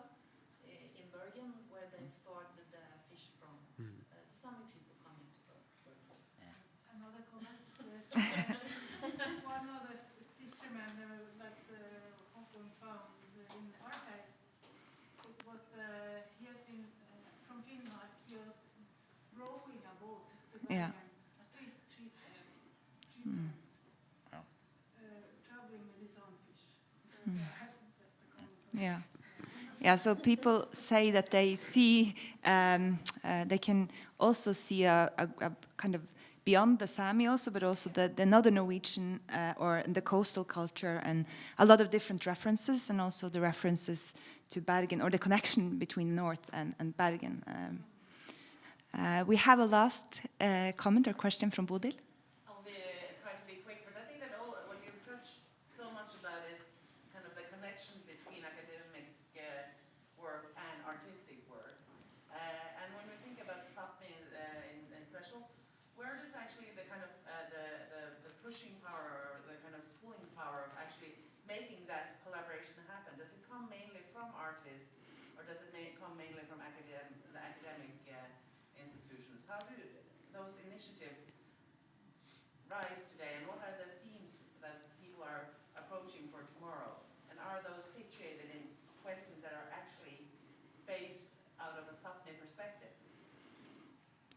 Speaker 7: in Bergen, where they started the fish from the Sami people coming to Bergen.
Speaker 8: Another comment. One of the fishermen that Håkon found in the archive, it was he has been from Finland. He was rowing a boat to Bergen at least three times, traveling with his own fish. So I have just a comment.
Speaker 2: Yeah. Yeah, so people say that they see, they can also see a kind of beyond the Sami also, but also the northern Norwegian or the coastal culture, and a lot of different references, and also the references to Bergen, or the connection between North and Bergen. We have a last comment or question from Bodil.
Speaker 9: I'll try to be quick, but I think that what you touched so much about is kind of the connection between academic work and artistic work. And when we think about Sápmi in special, where does actually the kind of the pushing power, or the kind of pulling power of actually making that collaboration happen? Does it come mainly from artists, or does it come mainly from the academic institutions? How do those initiatives rise today, and what are the themes that people are approaching for tomorrow? And are those situated in questions that are actually based out of a Sápmi perspective?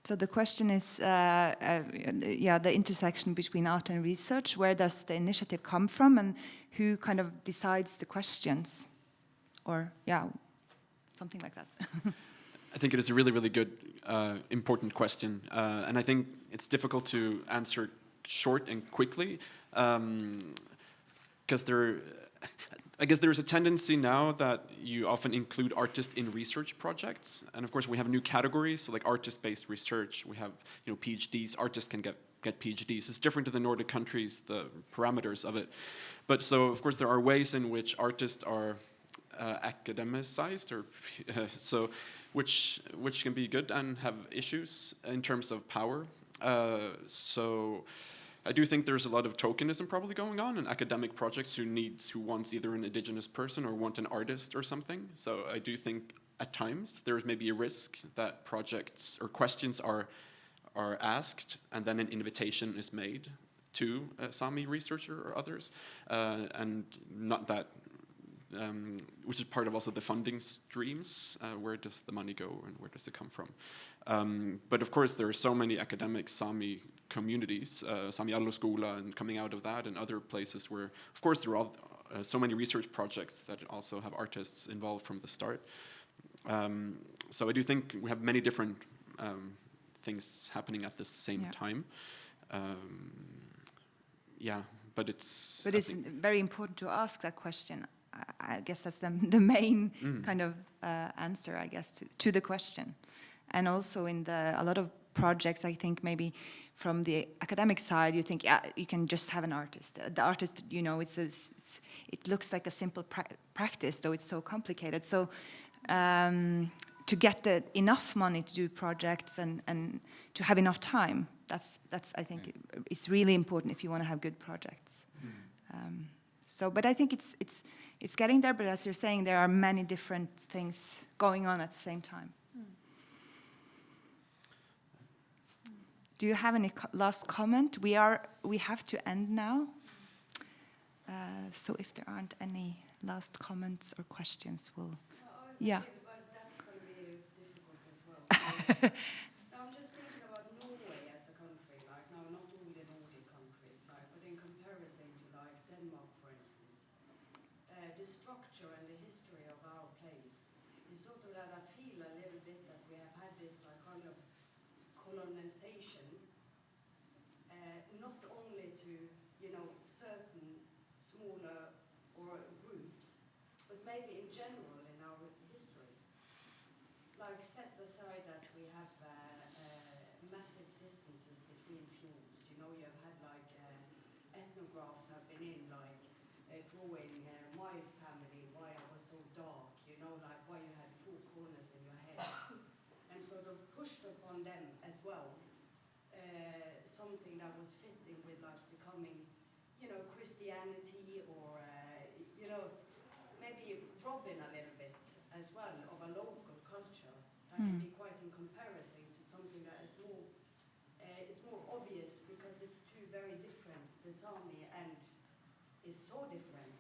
Speaker 2: So the question is, the intersection between art and research. Where does the initiative come from, and who kind of decides the questions? Or, something like that.
Speaker 5: I think it is a really, really good, important question. And I think it's difficult to answer short and quickly, because I guess there's a tendency now that you often include artists in research projects, and of course we have new categories, so like artist-based research. We have PhDs. Artists can get PhDs. It's different in the Nordic countries, the parameters of it. But so of course there are ways in which artists are academicized, or so which can be good and have issues in terms of power. So I do think there's a lot of tokenism probably going on in academic projects who wants either an indigenous person or want an artist or something. So I do think at times there is maybe a risk that projects or questions are asked, and then an invitation is made to a Sami researcher or others, and not that, which is part of also the funding streams. Where does the money go, and where does it come from? But of course there are so many academic Sami communities, Sami Alloskola, and coming out of that, and other places where, of course, there are so many research projects that also have artists involved from the start. So I do think we have many different things happening at the same time. But it's...
Speaker 2: But it's very important to ask that question. I guess that's the main kind of answer, I guess, to the question. And also in a lot of projects, I think maybe from the academic side, you think, you can just have an artist. The artist, it looks like a simple practice, though it's so complicated. So to get enough money to do projects and to have enough time, that's I think it's really important if you want to have good projects. But I think it's getting there. But as you're saying, there are many different things going on at the same time. Do you have any last comment? We have to end now. So if there aren't any last comments or questions, we'll. Yeah.
Speaker 10: But that's going to be difficult as well. I'm just thinking about Norway as a country, like now not only the Nordic countries, but in comparison to like Denmark, for instance, the structure and the history of our place is sort of that I feel a little bit that we have had this like kind of colonization, not only to, you know, certain smaller or groups, but maybe in general in our history. Like set aside that we have massive distances between fjords. You know, you've had like ethnographs have been in like drawing my family, why I was so dark, you know, like why you had 4 corners in your head, and sort of pushed upon them as well something that was fitting with like becoming, you know, Christianity or you know, maybe robbing a little bit as well of a local culture that can be quite in comparison to something that is more obvious because it's two very different. The Sami and is so different.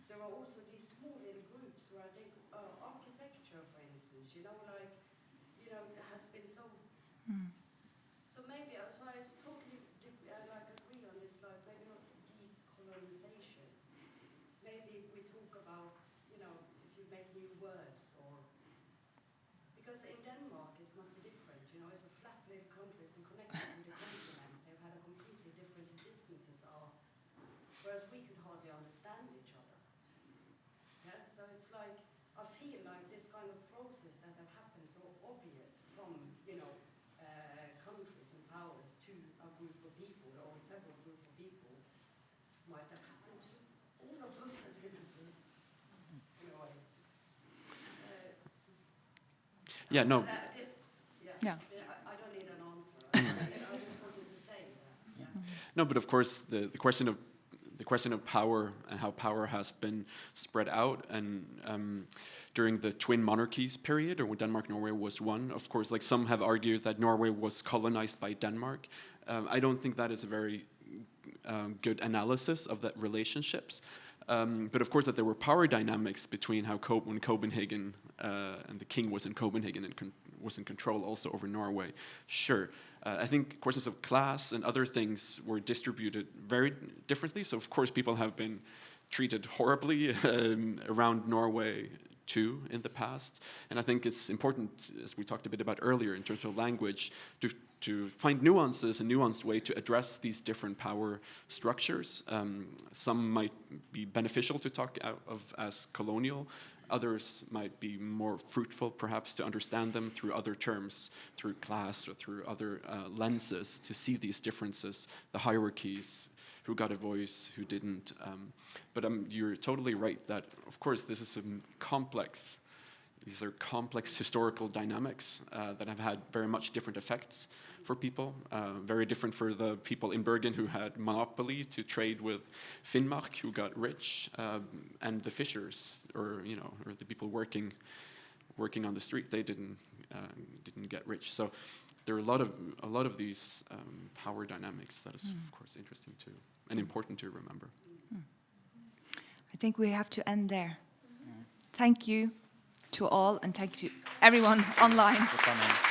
Speaker 10: There are also these small little groups where I think architecture, for instance, you know, like, you know, has been so. So maybe I totally like agree on this. Like maybe not decolonization. Maybe we talk about, you know, if you make new words or because in Denmark it must be different. You know, it's a flat little country. It's been connected to the continent. They've had a completely different distances are, whereas we could hardly understand each other. Yeah, so it's like, I feel like this kind of process that have happened so obvious from, you know, countries and powers to a group of people or several group of people might have happened to all of us a little bit, in a way.
Speaker 5: Yeah, no.
Speaker 10: I don't need an answer. I just wanted to say that. Yeah.
Speaker 5: No, but of course, the question of power and how power has been spread out, and during the twin monarchies period, or when Denmark-Norway was one, of course, like some have argued that Norway was colonized by Denmark. I don't think that is a very good analysis of that relationships. But of course, that there were power dynamics between how when Copenhagen and the king was in Copenhagen and was in control also over Norway. Sure, I think questions of class and other things were distributed very differently. So of course, people have been treated horribly around Norway too in the past. And I think it's important, as we talked a bit about earlier, in terms of language, to find nuances, a nuanced way to address these different power structures. Some might be beneficial to talk of as colonial. Others might be more fruitful, perhaps, to understand them through other terms, through class or through other lenses, to see these differences, the hierarchies, who got a voice, who didn't. But you're totally right that, of course, this is complex. These are complex historical dynamics that have had very much different effects for people. Very different for the people in Bergen who had monopoly to trade with Finnmark, who got rich, and the fishers, or the people working on the street. They didn't get rich. So there are a lot of these power dynamics that is, of course, interesting to and important to remember.
Speaker 2: I think we have to end there. Thank you to all, and thank you everyone online.
Speaker 1: For coming.